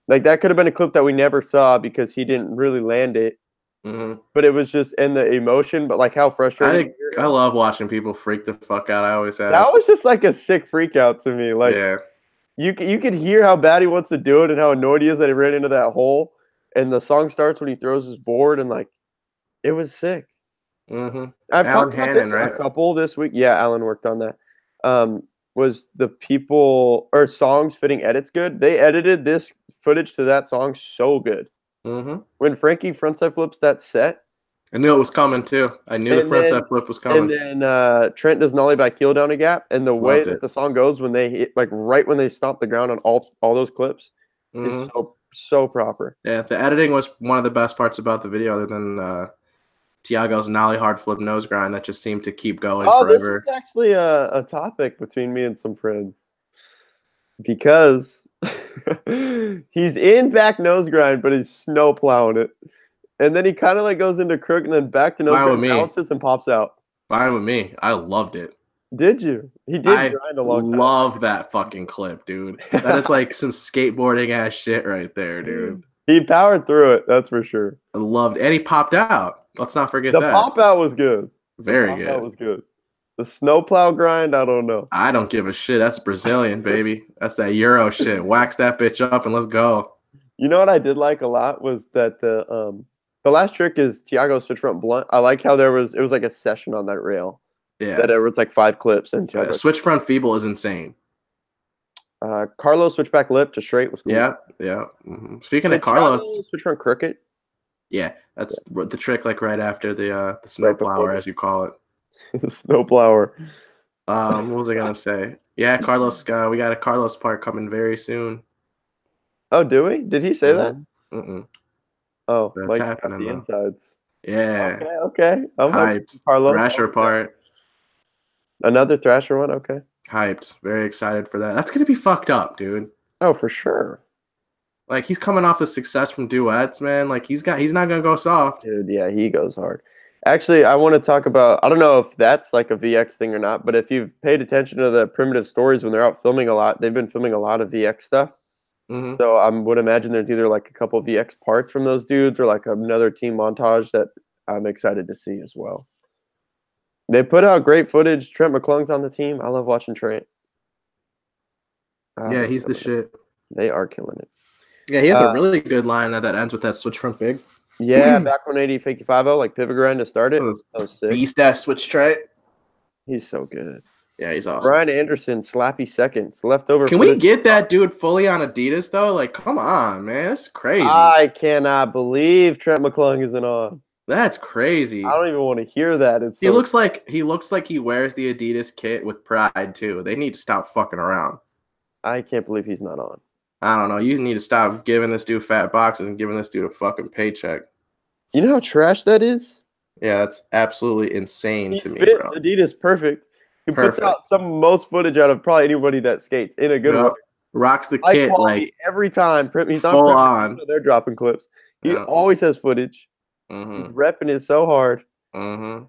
like, that could have been a clip that we never saw because he didn't really land it. Mm-hmm. But it was just in the emotion, but like how frustrating. I love watching people freak the fuck out. I always have. That was just like a sick freak out to me. Like, Yeah. you could hear how bad he wants to do it and how annoyed he is that he ran into that hole. And the song starts when he throws his board, and like, it was sick. Mm-hmm. I've Alan talked about Hannon, this right? a couple this week. Yeah, Alan worked on that. Was the people or songs fitting edits good? They edited this footage to that song so good. Mm-hmm. When Frankie frontside flips that set, I knew it was coming too. I knew the frontside flip was coming. and then Trent does nollie by keel down a gap, and the way Loved that it. the song goes when they hit, like right when they stomp the ground on all those clips, is so proper. Yeah, the editing was one of the best parts about the video, other than Tiago's nollie hard flip nose grind that just seemed to keep going forever. This is actually a topic between me and some friends because he's in back nose grind, but he's snow plowing it. And then he kind of like goes into crook and then back to nose grind, bounces and pops out. Fine with me. I loved it. Did you? He did grind a long time. I love that fucking clip, dude. That is like some skateboarding ass shit right there, dude. He powered through it, that's for sure. I loved it. And he popped out. Let's not forget that. The pop out was good. Very good. That was good. The snowplow grind, I don't know. I don't give a shit. That's Brazilian, baby. That's that Euro shit. Wax that bitch up and let's go. You know what I did like a lot was that the last trick is Tiago's switch front blunt. I like how it was like a session on that rail. Yeah. That it was like 5 clips and switch front feeble is insane. Carlos switch back lip to straight was cool. Yeah. Mm-hmm. Speaking of Carlos, switch front crooked. Yeah, that's the trick. Like right after the snowplower, as you call it. Snowplower. What was I gonna say? Yeah, Carlos. We got a Carlos part coming very soon. Oh, do we? Did he say that? Mm-mm. Oh, that's Mike's happening. The insides. Yeah. Okay. I'm hyped. Carlos. Thrasher part. Another Thrasher one. Okay. Hyped. Very excited for that. That's gonna be fucked up, dude. Oh, for sure. Like he's coming off the success from duets, man. Like he's not gonna go soft. Dude, yeah, he goes hard. Actually, I want to talk about, I don't know if that's like a VX thing or not, but if you've paid attention to the Primitive Stories when they're out filming a lot, they've been filming a lot of VX stuff. Mm-hmm. So I would imagine there's either like a couple of VX parts from those dudes or like another team montage that I'm excited to see as well. They put out great footage. Trent McClung's on the team. I love watching Trent. Yeah, he's the shit. They are killing it. Yeah, he has a really good line that ends with that switch front big. Yeah, back 180 fakey 5-0, like pivot grind to start it. That was sick. Beast ass switch try. He's so good. Yeah, he's awesome. Brian Anderson, slappy seconds, leftover. Can we get that dude fully on Adidas though? Like, come on, man, that's crazy. I cannot believe Trent McClung isn't on. That's crazy. I don't even want to hear that. He looks like he wears the Adidas kit with pride too. They need to stop fucking around. I can't believe he's not on. I don't know. You need to stop giving this dude fat boxes and giving this dude a fucking paycheck. You know how trash that is? Yeah, that's absolutely insane to me, fits bro. Adidas perfect. He puts out some most footage out of probably anybody that skates in a good way. Rocks the kit like every time. He's full on. They're dropping clips. He Yeah. always has footage. He's Mm-hmm. repping it so hard. Mm-hmm.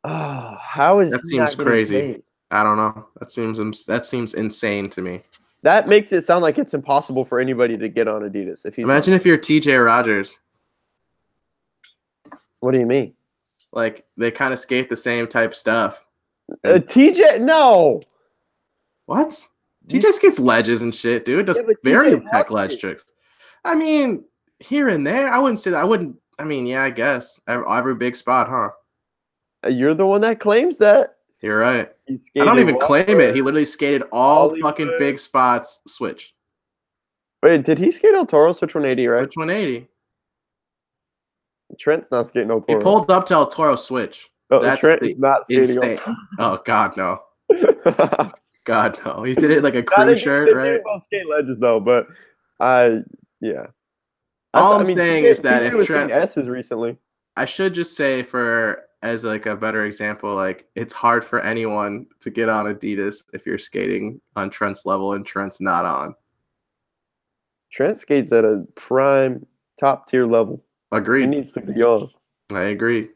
Oh, how is That he seems not getting crazy. paid? I don't know. That seems insane to me. That makes it sound like it's impossible for anybody to get on Adidas if he's not. Imagine if you're TJ Rogers. What do you mean? Like they kind of skate the same type stuff. And TJ, no. what? TJ skates ledges and shit, dude. Does Yeah, but TJ very tech walks ledge it. tricks. I mean, here and there. I wouldn't say that. I wouldn't. I mean, yeah, I guess every big spot, huh? You're the one that claims that. You're right. He I don't skated even claim it. He literally skated all fucking Hollywood. big spots. Switch. Wait, did he skate El Toro switch 180, right? Switch 180. Trent's not skating El He Toro. pulled up to El Toro switch. Oh, That's Trent is not skating El insane. Toro. Oh God, no. God, no. He did it like a They crew shirt, right? both skate ledges though, but yeah. All I'm saying is that TJ if was Trent, skating S's recently. I should just say as like a better example, like it's hard for anyone to get on Adidas if you're skating on Trent's level and Trent's not on. Trent skates at a prime top tier level. He Agreed. needs to be on. I agree.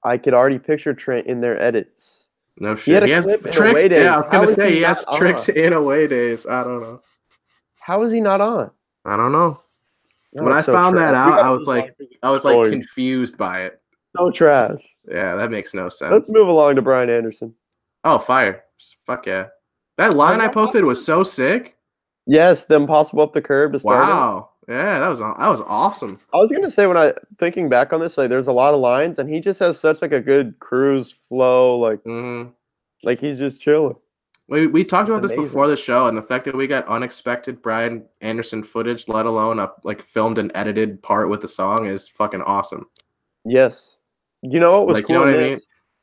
I could already picture Trent in their edits. No shit. He has tricks. Yeah, I was gonna say he has tricks in away days. I don't know. How is he not on? I don't know. No, When I so found trash. that out, I was like confused by it. So trash. Yeah, that makes no sense. Let's move along to Brian Anderson. Oh, fire. Fuck yeah. That line I posted was so sick. Yes, the impossible up the curb to start. Wow. Yeah, that was awesome. I was gonna say thinking back on this, like there's a lot of lines and he just has such like a good cruise flow, like he's just chilling. We talked about this amazing. before the show, and the fact that we got unexpected Brian Anderson footage, let alone a like filmed and edited part with the song, is fucking awesome. Yes. You know what was like, cool? You know what I mean?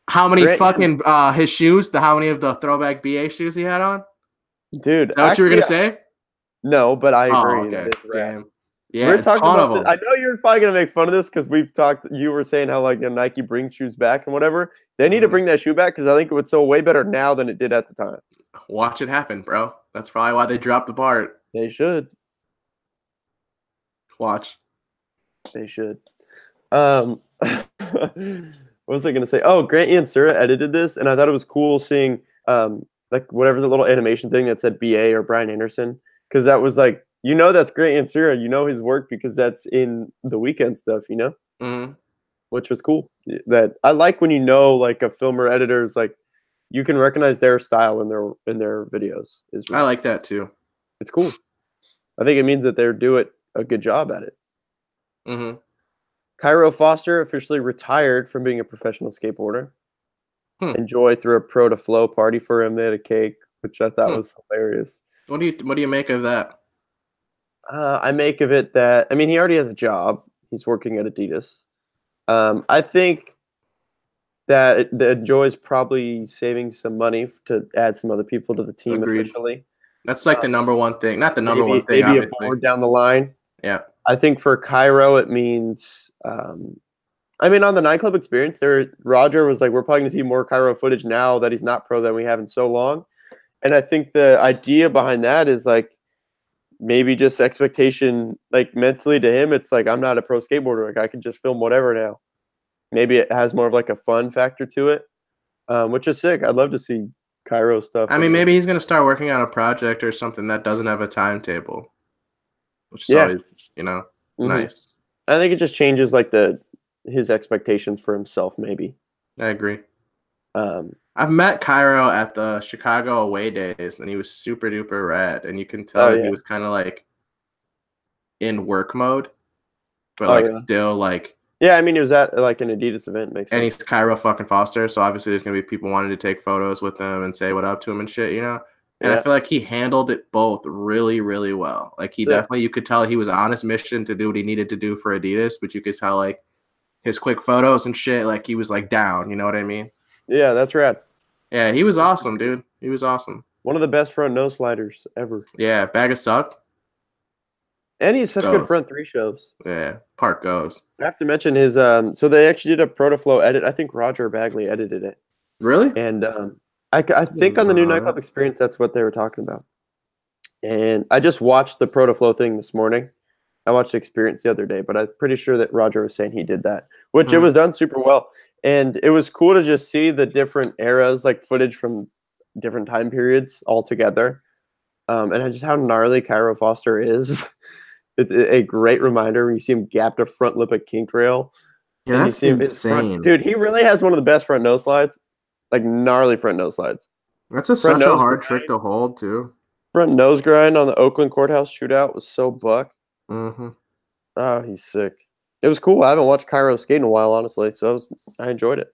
How many fucking his shoes? How many of the throwback BA shoes he had on? Dude, is that what you were gonna say? No, but I agree. Okay. Damn. Yeah, we're talking about this. I know you're probably gonna make fun of this because we've talked. You were saying how like Nike brings shoes back and whatever. They need to bring that shoe back because I think it would sell way better now than it did at the time. Watch it happen, bro. That's probably why they dropped the part. They should. Watch. They should. What was I gonna say? Oh, Grant Yansura edited this, and I thought it was cool seeing like whatever the little animation thing that said BA or Brian Anderson, because that was like, that's Grant Yansura, his work because that's in the Weekend stuff, which was cool. That I like when like a film or editor's like you can recognize their style in their videos. I like that too. It's cool. I think it means that they're doing a good job at it. Mm-hmm. Cairo Foster officially retired from being a professional skateboarder. Enjoy threw a Pro to Flow party for him. They had a cake, which I thought was hilarious. What do you make of that? I make of it that he already has a job. He's working at Adidas. I think that Enjoy's probably saving some money to add some other people to the team. Agreed. Officially. That's like the number one thing. Not the number one thing. Maybe a board down the line. Yeah. I think for Cairo it means. On the nightclub experience, Roger was like, we're probably going to see more Cairo footage now that he's not pro than we have in so long. And I think the idea behind that is like maybe just expectation, like mentally to him, it's like, I'm not a pro skateboarder. Like I can just film whatever now. Maybe it has more of like a fun factor to it, which is sick. I'd love to see Cairo stuff. Maybe he's going to start working on a project or something that doesn't have a timetable, which is always, nice. I think it just changes like his expectations for himself, maybe. I agree. I've met Cairo at the Chicago away days, and he was super duper rad, and you can tell he was kind of like in work mode, but still like. Yeah, he was at like an Adidas event, makes sense. And he's Cairo fucking Foster, so obviously there's gonna be people wanting to take photos with him and say what up to him and shit, And I feel like he handled it both really, really well. Like he definitely, you could tell he was on his mission to do what he needed to do for Adidas, but you could tell like his quick photos and shit, like he was like down, you know what I mean? Yeah, that's rad. Yeah, he was awesome, dude. He was awesome. One of the best front nose sliders ever. Yeah, bag of suck. And he has such good front three shows. Yeah, part goes. I have to mention his so they actually did a Protoflow edit. I think Roger Bagley edited it. Really? And I think on the new nightclub experience that's what they were talking about. And I just watched the Protoflow thing this morning. I watched Experience the other day, but I'm pretty sure that Roger was saying he did that, which it Hmm. was done super well. And it was cool to just see the different eras, like footage from different time periods all together. And just how gnarly Cairo Foster is. It's a great reminder when you see him gap to front lip at King Trail. Yeah, And you that's see him his front, insane. dude, he really has one of the best front nose slides, like gnarly front nose slides. That's Front such a nose hard trick grind, to hold too. front nose grind on the Oakland Courthouse shootout was so buck. Hmm. Oh, he's sick. It was cool. I haven't watched Cairo skate in a while, honestly, so I enjoyed it.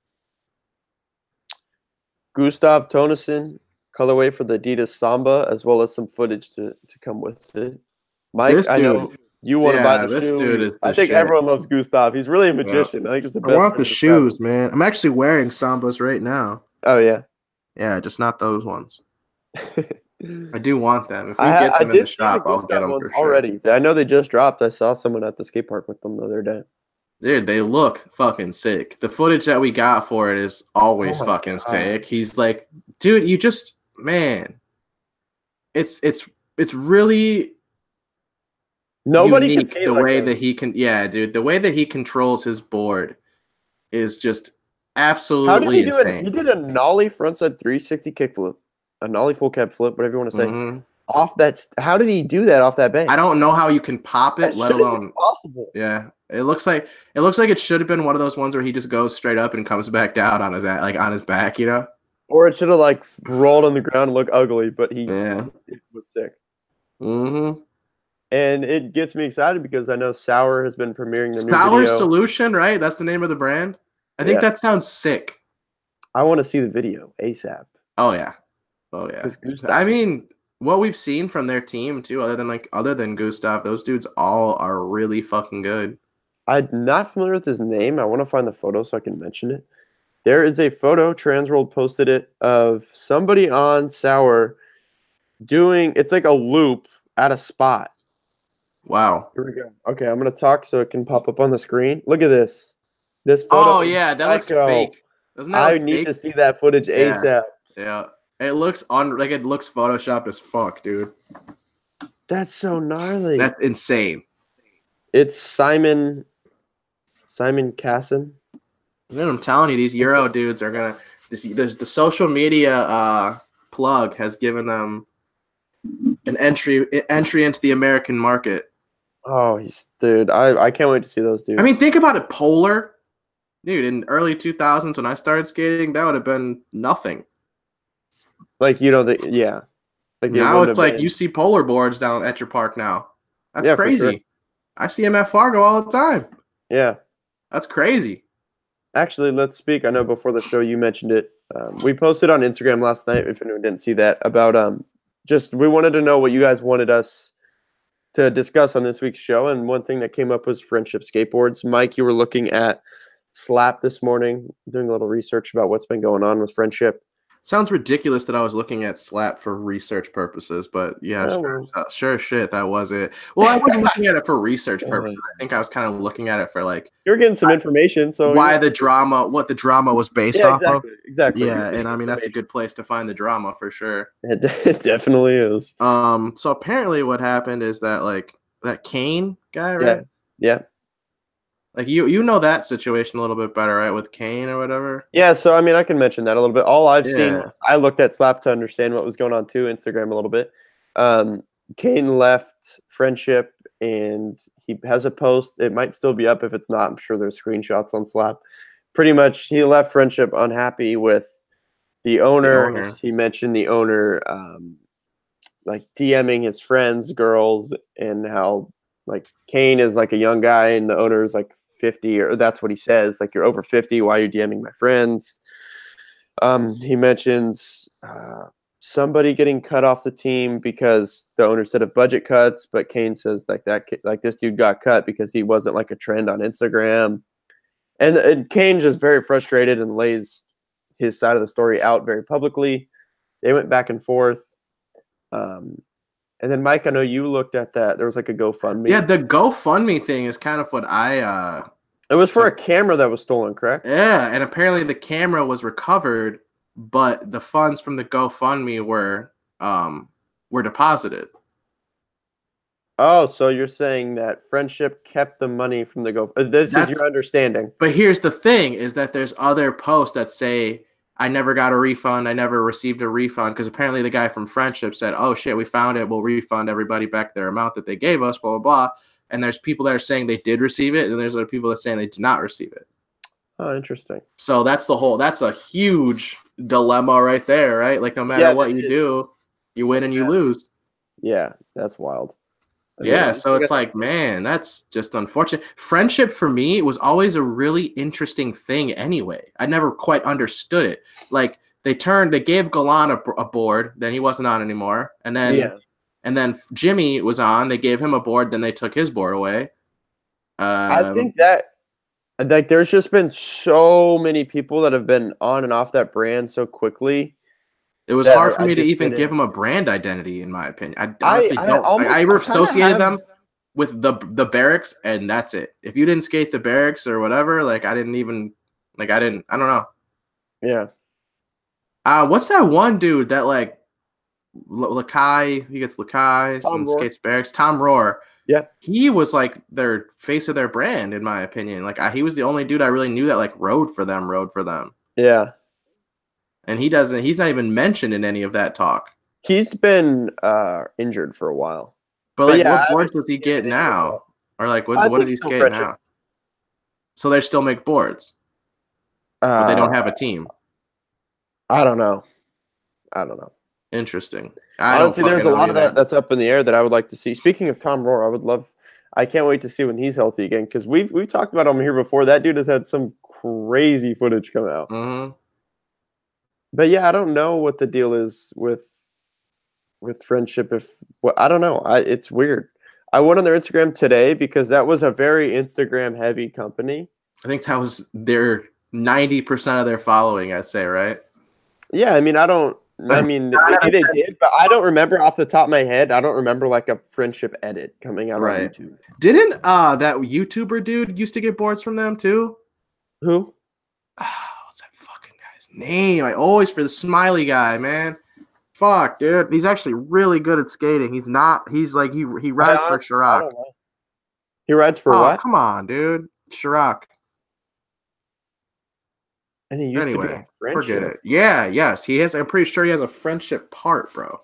Gustav Tonison, colorway for the Adidas Samba, as well as some footage to come with it. Mike, This I dude, know you want to buy yeah, the this dude shoe. is I the think shit. everyone loves Gustav. He's really a Yeah. magician. I think it's the I best want way the to describe him. shoes, man. I'm actually wearing Sambas right now. Oh yeah. Yeah, just not those ones. I do want them. If we I get them in the did see the shop, I'll get Gustav them ones for sure. already. I know they just dropped. I saw someone at the skate park with them the other day. Dude, they look fucking sick. The footage that we got for it is Oh always my fucking god. sick. He's like, dude, you just man, it's really Nobody can unique skate the like way him. that he can. Yeah, dude, the way that he controls his board is just How did absolutely he do it? He insane. did a nollie frontside 360 kickflip, a nollie full cab flip, whatever you want to say. Hmm. Off that, how did he do that off that I bank? don't know how you can pop That it, let shouldn't be alone possible. yeah. It looks like it should have been one of those ones where he just goes straight up and comes back down on his like on his back, you know? Or it should have like rolled on the ground and looked ugly, but Yeah. it was sick. Mm-hmm. And it gets me excited because I know Sour has been premiering their new Sour video. Solution, right? That's the name of the brand. I think Yeah, that sounds sick. I want to see the video ASAP Oh yeah. Oh yeah. because Gustav I is mean, what we've seen from their team too, other than Gustav, those dudes all are really fucking good. I'm not familiar with his name. I want to find the photo so I can mention it. There is a photo, Transworld posted it, of somebody on Sour doing it's like a loop at a spot. Wow. Here we go. Okay, I'm gonna talk so it can pop up on the screen. Look at this. This Oh photo is yeah, that looks psycho. fake. Doesn't that I look need to fake? see that footage Yeah. ASAP. Yeah. It looks on like it looks photoshopped as fuck, dude. That's so gnarly. That's insane. It's Simon Casson. Man, I'm telling you, these Euro dudes are gonna. The social media plug has given them an entry into the American market. Oh, he's dude. I can't wait to see those I mean, dudes. think about it, Polar, dude. In early 2000s when I started skating, that would have been nothing. Like you know the yeah. Like it Now wouldn't it's have like been. you see polar boards down at your park now. That's Yeah, for sure. crazy. I see them at Fargo all the time. Yeah. That's crazy. Actually, let's speak. I know before the show you mentioned it. We posted on Instagram last night. If anyone didn't see that, about just we wanted to know what you guys wanted us to discuss on this week's show. And one thing that came up was friendship skateboards. Mike, you were looking at Slap this morning, doing a little research about what's been going on with friendship. Sounds ridiculous that I was looking at Slap for research purposes, but yeah, Oh, well. sure, shit, that was it. Well, I wasn't looking at it for research purposes. I think I was kind of looking at it for like You're getting some information, so why the drama, what the drama was based yeah, off of. exactly. You're Yeah, getting and I mean that's a information. good place to find the drama for sure. It definitely is. So apparently what happened is that like that Kane guy, Yeah, right? yeah. Like you know that situation a little bit better, right? With Kane or whatever. Yeah, so I mean, I can mention that a little bit. All I've seen, Yeah. I looked at Slap to understand what was going on too, Instagram a little bit. Kane left Friendship and he has a post. It might still be up if it's not. I'm sure there's screenshots on Slap. Pretty much, he left Friendship unhappy with the owners. He mentioned the owner like DMing his friends, girls, and how like Kane is like a young guy and the owner is like 50, or that's what he says. Like, you're over 50. Why are you DMing my friends? He mentions somebody getting cut off the team because the owner said of budget cuts, but Kane says like this dude got cut because he wasn't like a trend on Instagram. And Kane just very frustrated and lays his side of the story out very publicly. They went back and forth. And then Mike, I know you looked at that. There was like a GoFundMe. Yeah, the GoFundMe thing is kind of what I It was for a camera that was stolen, correct? yeah, and apparently the camera was recovered, but the funds from the GoFundMe were deposited. Oh, so you're saying that Friendship kept the money from the Go. This is That's your understanding. But here's the thing: is that there's other posts that say I never got a refund, I never received a refund, because apparently the guy from Friendship said, "Oh shit, we found it. We'll refund everybody back their amount that they gave us." Blah blah blah. And there's people that are saying they did receive it, and there's other people that are saying they did not receive it. Oh, interesting. So that's a huge dilemma right there, right? Like no matter Yeah, what that you is. do, you win and you lose. Yeah, that's wild. Yeah, Okay, so it's like, man, that's just unfortunate. Friendship for me was always a really interesting thing anyway. I never quite understood it. Like they gave Golan a board, then he wasn't on anymore. yeah. And then Jimmy was on, they gave him a board, then they took his board away. I think that like there's just been so many people that have been on and off that brand so quickly It was that hard for I me to just even give didn't. them a brand identity, in my opinion. I honestly I don't. I almost I kind of associated have. them with the barracks, and that's it. If you didn't skate the barracks or whatever, like I didn't even like I didn't. I don't know. Yeah. What's that one dude that like Lakai? He gets Lakai's Tom and Rohr. skates barracks. Tom Rohr. Yeah. He was like their face of their brand, in my opinion. Like he was the only dude I really knew that like rode for them. Yeah. And he doesn't. He's not even mentioned in any of that talk. He's been injured for a while. But But like, yeah, I what haven't boards does he seen get anything now? about. Or like, I what does think he still skate Friendship. now? So they still make boards, but they don't have a team. I don't know. I don't know. Interesting. I don't Honestly, there's fucking a know lot of either. that's up in the air that I would like to see. Speaking of Tom Rohr, I would love. I can't wait to see when he's healthy again because we've talked about him here before. That dude has had some crazy footage come out. Mm-hmm. But yeah, I don't know what the deal is with Friendship. If well, I don't know. It's weird. I went on their Instagram today because that was a very Instagram heavy company. I think that was their 90% of their following, I'd say, right? Yeah, I mean, maybe they did, but I don't remember off the top of my head. I don't remember like a Friendship edit coming out on Right. YouTube. Didn't that YouTuber dude used to get boards from them too? Who? What's that fucking guy's name? I always for the smiley guy, man. Fuck, dude. He's actually really good at skating. He's not. He's like he rides for I Chirac. don't know. He rides for Oh, what? come on, dude. Chirac. And he used to be Anyway, on Friendship. forget it. Yeah, yes, he has. I'm pretty sure he has a Friendship part, bro.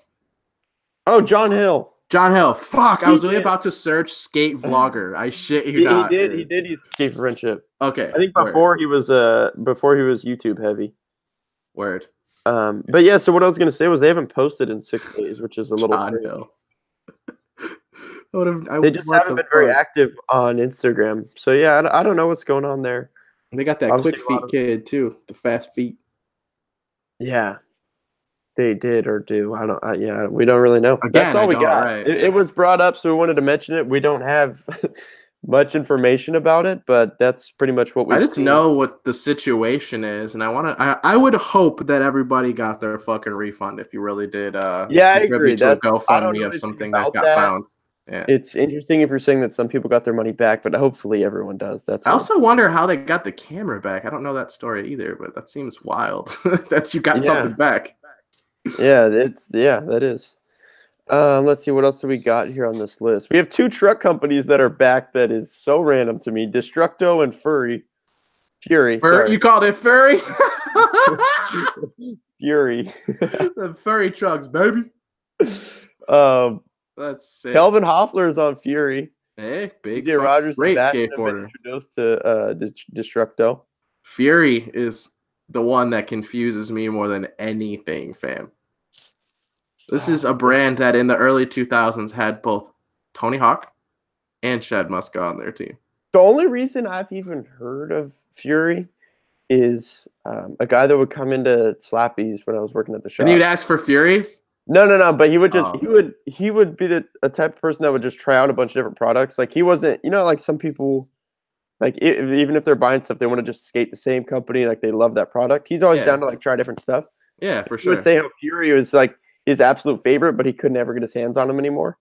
Oh, John Hill. John Hill. Fuck, I He was really did. about to search skate vlogger. I shit you He not. did. Dude. He did use Skate for Friendship. Okay. I think before he was YouTube heady. Word. But yeah. So what I was gonna say was they haven't posted in 6 days, which is a little John strange. Hill. They just haven't been very active on Instagram. So yeah, I don't know what's going on there. They got that Obviously, quick feet kid too. The fast feet. Yeah, they did or do. I don't. Yeah, we don't really know. Again, That's all we got. Right. It was brought up, so we wanted to mention it. We don't have much information about it, but that's pretty much what we. I just know what the situation is, and I would hope that everybody got their fucking refund if you really did. Yeah, I agree. To a I don't GoFundMe know of something about that got found. Yeah. It's interesting if you're saying that some people got their money back, but hopefully everyone does. I also wonder how they got the camera back. I don't know that story either, but that seems wild. That you got something back. Yeah, that is. Let's see what else do we got here on this list. We have 2 truck companies that are back. That is so random to me: Destructo and Fury. Sorry. You called it Furry? Fury. The furry trucks, baby. That's sick. Kelvin Hoffler is on Fury. Hey, big Rogers, great skateboarder. Introduced to Destructo. Fury is the one that confuses me more than anything, fam. This is a brand that in the early 2000s had both Tony Hawk and Shad Muska on their team. The only reason I've even heard of Fury is a guy that would come into Slappy's when I was working at the shop. And you'd ask for Furies? No. But he would just he would be a type of person that would just try out a bunch of different products. Like he wasn't, like some people, like even if they're buying stuff, they want to just skate the same company. Like they love that product. He's always down to like try different stuff. Yeah, for sure. He would say how Fury was like his absolute favorite, but he could never get his hands on them anymore.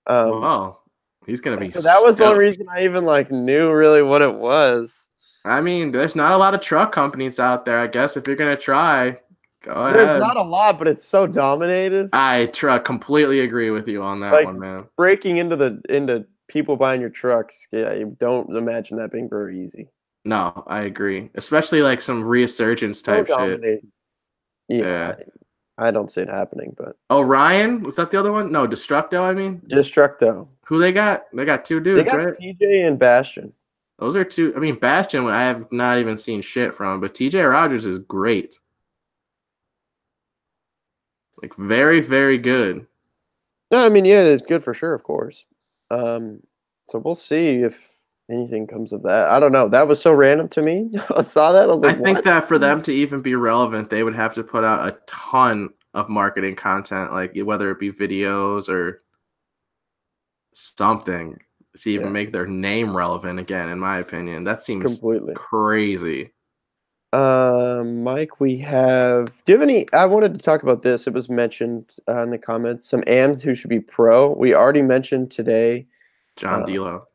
Wow, he's gonna be. So that was the only reason I even knew really what it was. I mean, there's not a lot of truck companies out there. I guess if you're gonna try, Go There's ahead. not a lot, but it's so dominated. I completely agree with you on that Like one, man. breaking into people buying your trucks. Yeah, you don't imagine that being very easy. No, I agree. Especially like some resurgence So type shit. dominated. Yeah, Yeah. I don't see it happening, but Orion, was that the other one? No, Destructo, I mean. Destructo. Who they got? They got two They dudes, got right? TJ and Bastion. Those are two. I mean, Bastion, I have not even seen shit from, but TJ Rogers is great. Like, very, very good. No, I mean, yeah, it's good for sure, of course. So we'll see if anything comes of that. I don't know. That was so random to me. I saw that. I was I like, think what? that for them to even be relevant, they would have to put out a ton of marketing content, like whether it be videos or something, to even Yeah, make their name relevant again, in my opinion. That seems completely. crazy. Mike, we have. Do you have any? I wanted to talk about this. It was mentioned in the comments. Some AMs who should be pro. We already mentioned today. John Uh, D'Lo,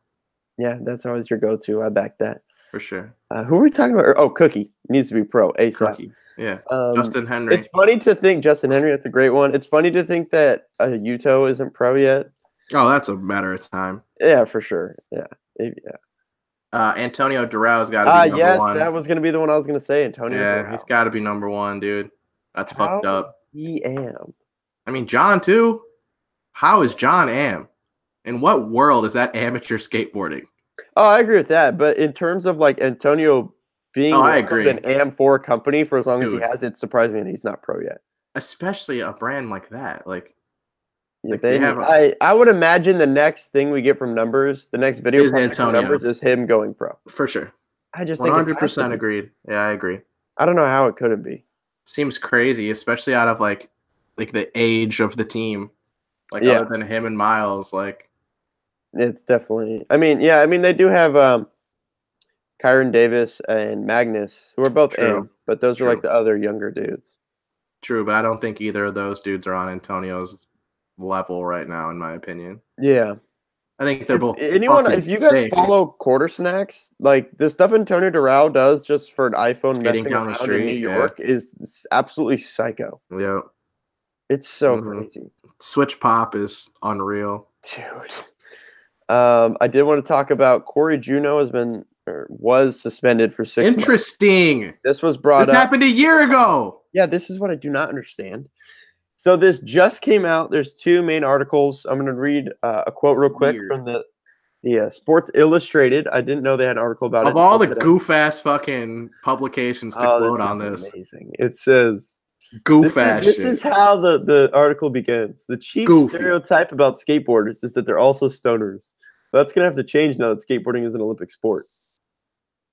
yeah, that's always your go-to. I back that. for sure. Who are we talking about? Oh, Cookie needs to be pro ASAP. Cookie. Yeah. Justin Henry. It's funny to think Justin Henry. That's a great one. It's funny to think that Yuto isn't pro yet. Oh, that's a matter of time. Yeah, for sure. Yeah, yeah. Antonio Dourau's got to be number Yes, one. that was gonna be the one I was gonna say. Antonio. Yeah, he's got to be number one, dude. That's How fucked up. he am. I mean, John too. How is John am? In what world is that amateur skateboarding? Oh, I agree with that. But in terms of like Antonio being Oh, I one of agree. an AM4 company for as long as he Dude. has, it's surprising that he's not pro yet. Especially a brand like that. Like, Yeah, they have a, I would imagine the next thing we get from Numbers, the next video Is project from Antonio. Numbers is him going pro. for sure. I just think it has to 100% be. agreed. Yeah, I agree. I don't know how it couldn't be. Seems crazy, especially out of like the age of the team. Like, Yeah. other than him and Miles, like, It's definitely. I mean, yeah. I mean, they do have Kyron Davis and Magnus, who are both True. AM, but those are True. like the other younger dudes. True, but I don't think either of those dudes are on Antonio's level right now, in my opinion. Yeah. I think they're both. If you guys sick. follow Quarter Snacks, like the stuff Antonio Dourau does just for an iPhone Skating messing down the around street, in New York is absolutely psycho. Yeah, It's so Mhm. crazy. Switch pop is unreal. Dude. I did want to talk about Corey Juno was suspended for 6 months. Interesting. This was brought This up. happened a year ago. Yeah, this is what I do not understand. So this just came out. There's two main articles. I'm going to read a quote real quick Weird. from the Sports Illustrated. I didn't know they had an article about it. Of all the goof ass fucking publications to quote on this, amazing. It says goof ass this shit. is how the article begins. The chief stereotype about skateboarders is that they're also stoners. That's going to have to change now that skateboarding is an Olympic sport.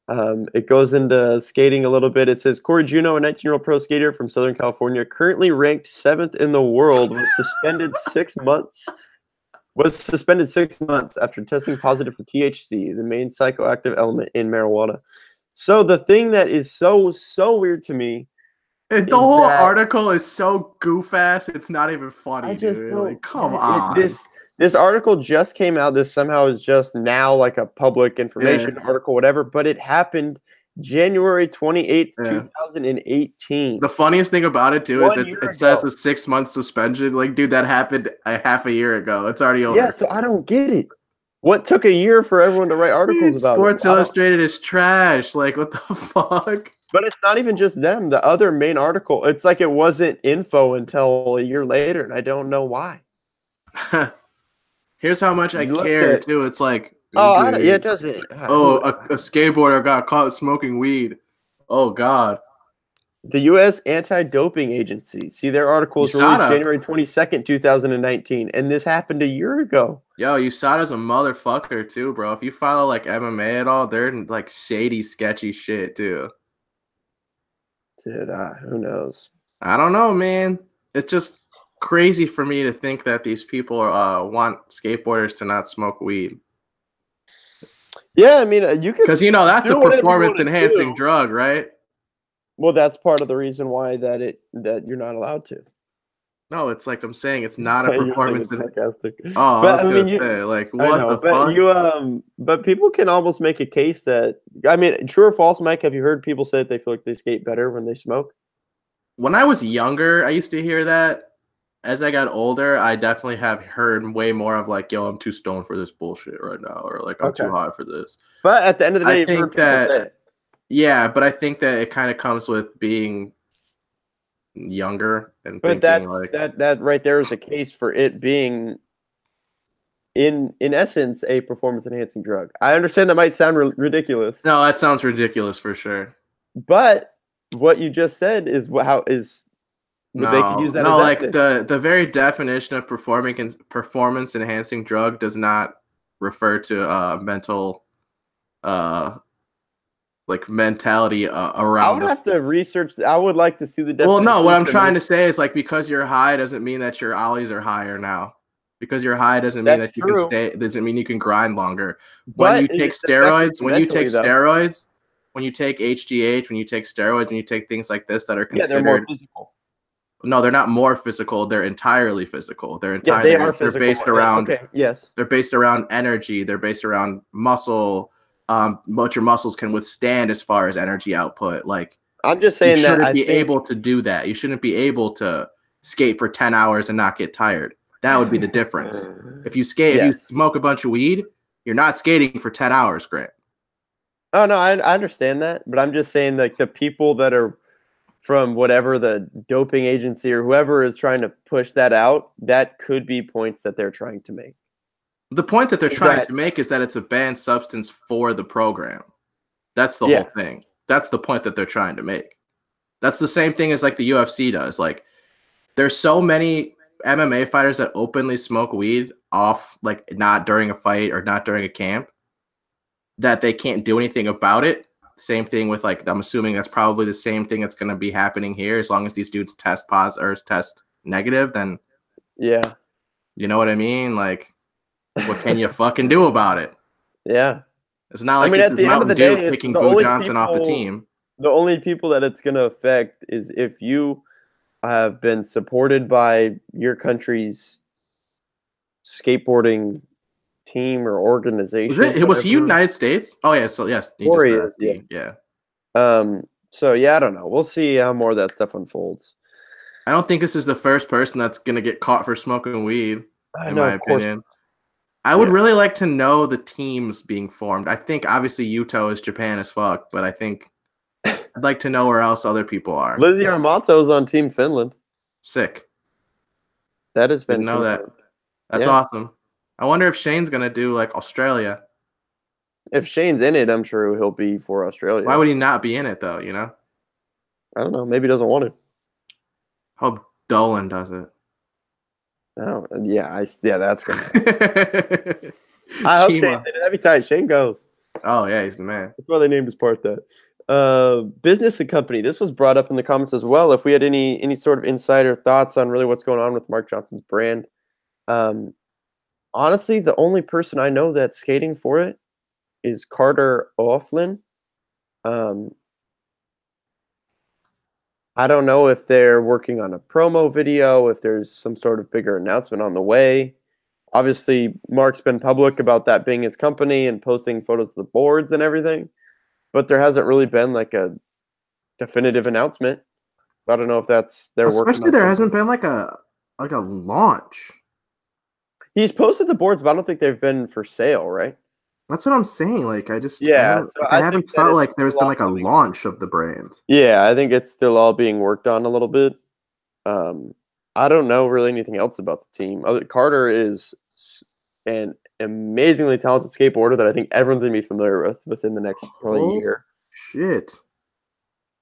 It goes into skating a little bit. It says Corey Juno, a 19-year-old pro skater from Southern California, currently ranked 7th in the world, was suspended 6 months. Was suspended 6 months after testing positive for THC, the main psychoactive element in marijuana. So the thing that is so weird to me, the whole article is so goof ass. It's not even funny. I just dude. don't. Like, come on. This article just came out. This somehow is just now like a public information article, whatever. But it happened January 28th, 2018. The funniest thing about it too is it says a 6 month suspension. Like, dude, that happened a half a year ago. It's already over. Yeah, so I don't get it. What took a year for everyone to write articles about Sports Illustrated is trash. Like, what the fuck? But it's not even just them. The other main article, it's like it wasn't info until a year later, and I don't know why. Here's how much I care, too. It's like, it doesn't. A skateboarder got caught smoking weed. Oh, God. The U.S. Anti-Doping Agency. See, their article was released January 22nd, 2019, and this happened a year ago. Yo, USADA's a motherfucker, too, bro. If you follow, like, MMA at all, they're, like, shady, sketchy shit, too. Dude, who knows? I don't know, man. It's just crazy for me to think that these people want skateboarders to not smoke weed. Yeah, I mean, you could, because that's a performance-enhancing drug, right? Well, that's part of the reason why that you're not allowed to. No, it's like I'm saying, it's not a performance. Sarcastic. Oh, but I was gonna say, like, what the fuck? But people can almost make a case that, I mean, true or false, Mike? Have you heard people say that they feel like they skate better when they smoke? when I was younger, I used to hear that. As I got older, I definitely have heard way more of like, "Yo, I'm too stoned for this bullshit right now," or like, "I'm too Okay. high for this." But at the end of the I day, you've heard think people say that, it. yeah, but I think that it kind of comes with being younger and But thinking that's like, that right there is a case for it being in essence a performance enhancing drug. I understand that might sound ridiculous, no, that sounds ridiculous for sure. but what you just said is how is they could use No, that no, as like evidence. the very definition of performance enhancing drug does not refer to mental uh like mentality I around would the. have to research. I would like to see the Well, no, what definitions I'm to trying make. to say is like because you're high doesn't mean that your ollies are higher now. Because you're high doesn't mean That's that you can true, stay, doesn't mean you can grind longer. When but you take it's affecting steroids, you mentally though. when you take HGH, when you take steroids, when you take things like this that are Yeah, they're more considered. physical. No, they're not more physical. They're entirely physical. Yeah, they are They're physical. based around Okay, yes. energy. They're based around muscle, what your muscles can withstand as far as energy output. Like I'm just you saying that shouldn't I be think able to do that. You shouldn't be able to skate for 10 hours and not get tired. That would be the difference. If you yes. smoke a bunch of weed, you're not skating for 10 hours, Grant. Oh no, I understand that, but I'm just saying like the people that are from whatever the doping agency or whoever is trying to push that out, that could be points that they're trying to make. The point that they're Is trying that to make is that it's a banned substance for the program. That's the yeah. whole thing. That's the point that they're trying to make. That's the same thing as like the UFC does. Like there's so many MMA fighters that openly smoke weed off, like not during a fight or not during a camp, that they can't do anything about it. Same thing with like, I'm assuming that's probably the same thing that's going to be happening here. As long as these dudes test positive or test negative, then Yeah. you know what I mean? Like, what can you fucking do about it? Yeah. It's not I like mean, this at is the end of Mountain the Dew day, it's kicking Boo Johnson off the team. the only people that it's going to affect is if you have been supported by your country's skateboarding team or organization, Was he whatever. United States? Oh yeah, so yes, he just Or he said is, yeah. team. Yeah. So yeah, I don't know. We'll see how more of that stuff unfolds. I don't think this is the first person that's gonna get caught for smoking weed, I in know, my of course. opinion. I would Yeah. really like to know the teams being formed. I think obviously Yuto is Japan as fuck, but I think I'd like to know where else other people are. Lizzie Armato's on Team Finland. Sick. That has been Didn't know that. confirmed. That's Yeah. awesome. I wonder if Shane's gonna do like Australia. If Shane's in it, I'm sure he'll be for Why Australia. would he not be in it though? You know? I don't know. Maybe he doesn't want to. Hope Dolan does it. Oh, yeah, that's gonna happen. I hope Shane's Chima. in it. That'd be tight. Shane goes. Oh yeah, he's the man. That's why they named his part that. Business and company. This was brought up in the comments as well. If we had any sort of insider thoughts on really what's going on with Mark Johnson's brand, um, honestly, the only person I know that's skating for it is Carter O'Flynn. Um, I don't know if they're working on a promo video, if there's some sort of bigger announcement on the way. Obviously, Mark's been public about that being his company and posting photos of the boards and everything, but there hasn't really been like a definitive announcement. I don't know if they're working Especially on there something. hasn't been like a launch. He's posted the boards, but I don't think they've been for sale, right? That's what I'm saying. Like Yeah, so I I think haven't that felt it's like there's still been all like a coming. launch of the brand. Yeah, I think it's still all being worked on a little bit. Um, I don't know really anything else about the team. Carter is an amazingly talented skateboarder that I think everyone's gonna be familiar with within the next probably Oh year. shit.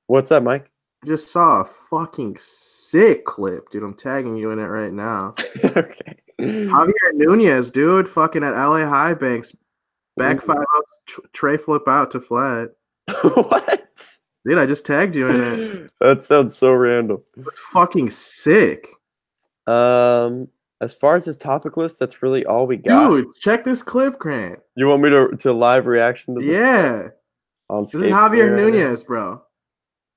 What's up, Mike? I just saw a fucking sick clip, dude. I'm tagging you in it right now. Okay. Javier Nunez, dude, fucking at LA High Banks, back 5 tray flip out to flat. What? Dude, I just tagged you in it. That sounds so random. It's fucking sick. As far as his topic list, that's really all we got. Dude, check this clip, Grant. You want me to live reaction to this? Yeah. On This is Javier Nunez, bro.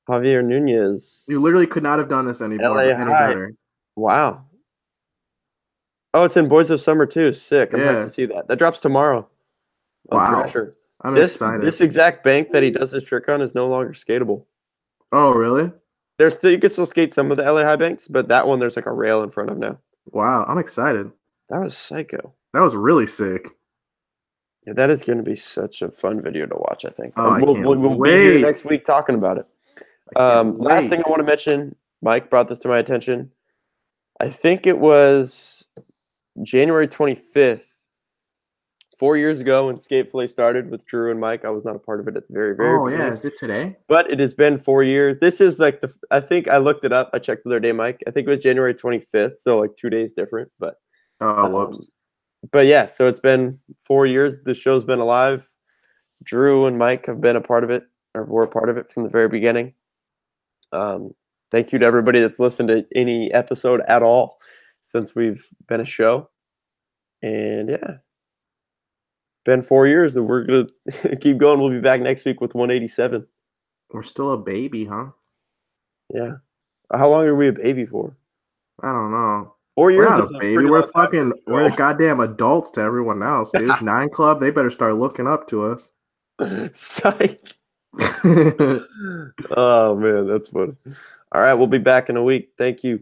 Javier Nunez. You literally could not have done this any better. Wow. Oh, it's in Boys of Summer too. Sick. I'm happy Yeah. to see that. That drops tomorrow. Wow. Sure. I'm excited. This exact bank that he does this trick on is no longer skatable. Oh, really? There's still you can still skate some of the LA high banks, but that one there's like a rail in front of now. Wow, I'm excited. That was psycho. That was really sick. Yeah, that is going to be such a fun video to watch, I think. Oh, I We'll, can't we'll be here wait. next week talking about it. I can't Last wait. thing I want to mention, Mike brought this to my attention. I think it was January 25th, 4 years ago when Skate Fillet started with Drew and Mike. I was not a part of it at the very, very Oh, yeah. beginning. Is it today? But it has been 4 years. This is like I think I looked it up. I checked the other day, Mike. I think it was January 25th, so like 2 days different. But Oh, whoops. but yeah, so it's been 4 years. The show's been alive. Drew and Mike have been a part of it, or were a part of it from the very beginning. Thank you to everybody that's listened to any episode at all since we've been a show. And yeah, been 4 years, and we're gonna keep going. We'll be back next week with 187. We're still a baby, huh? Yeah. How long are we a baby for? I don't know. 4 We're years not is a a baby. pretty We're long time fucking. for a We're show. goddamn adults to everyone else, dude. 9 Club. They better start looking up to us. Psych. Oh man, that's funny. All right, we'll be back in a week. Thank you.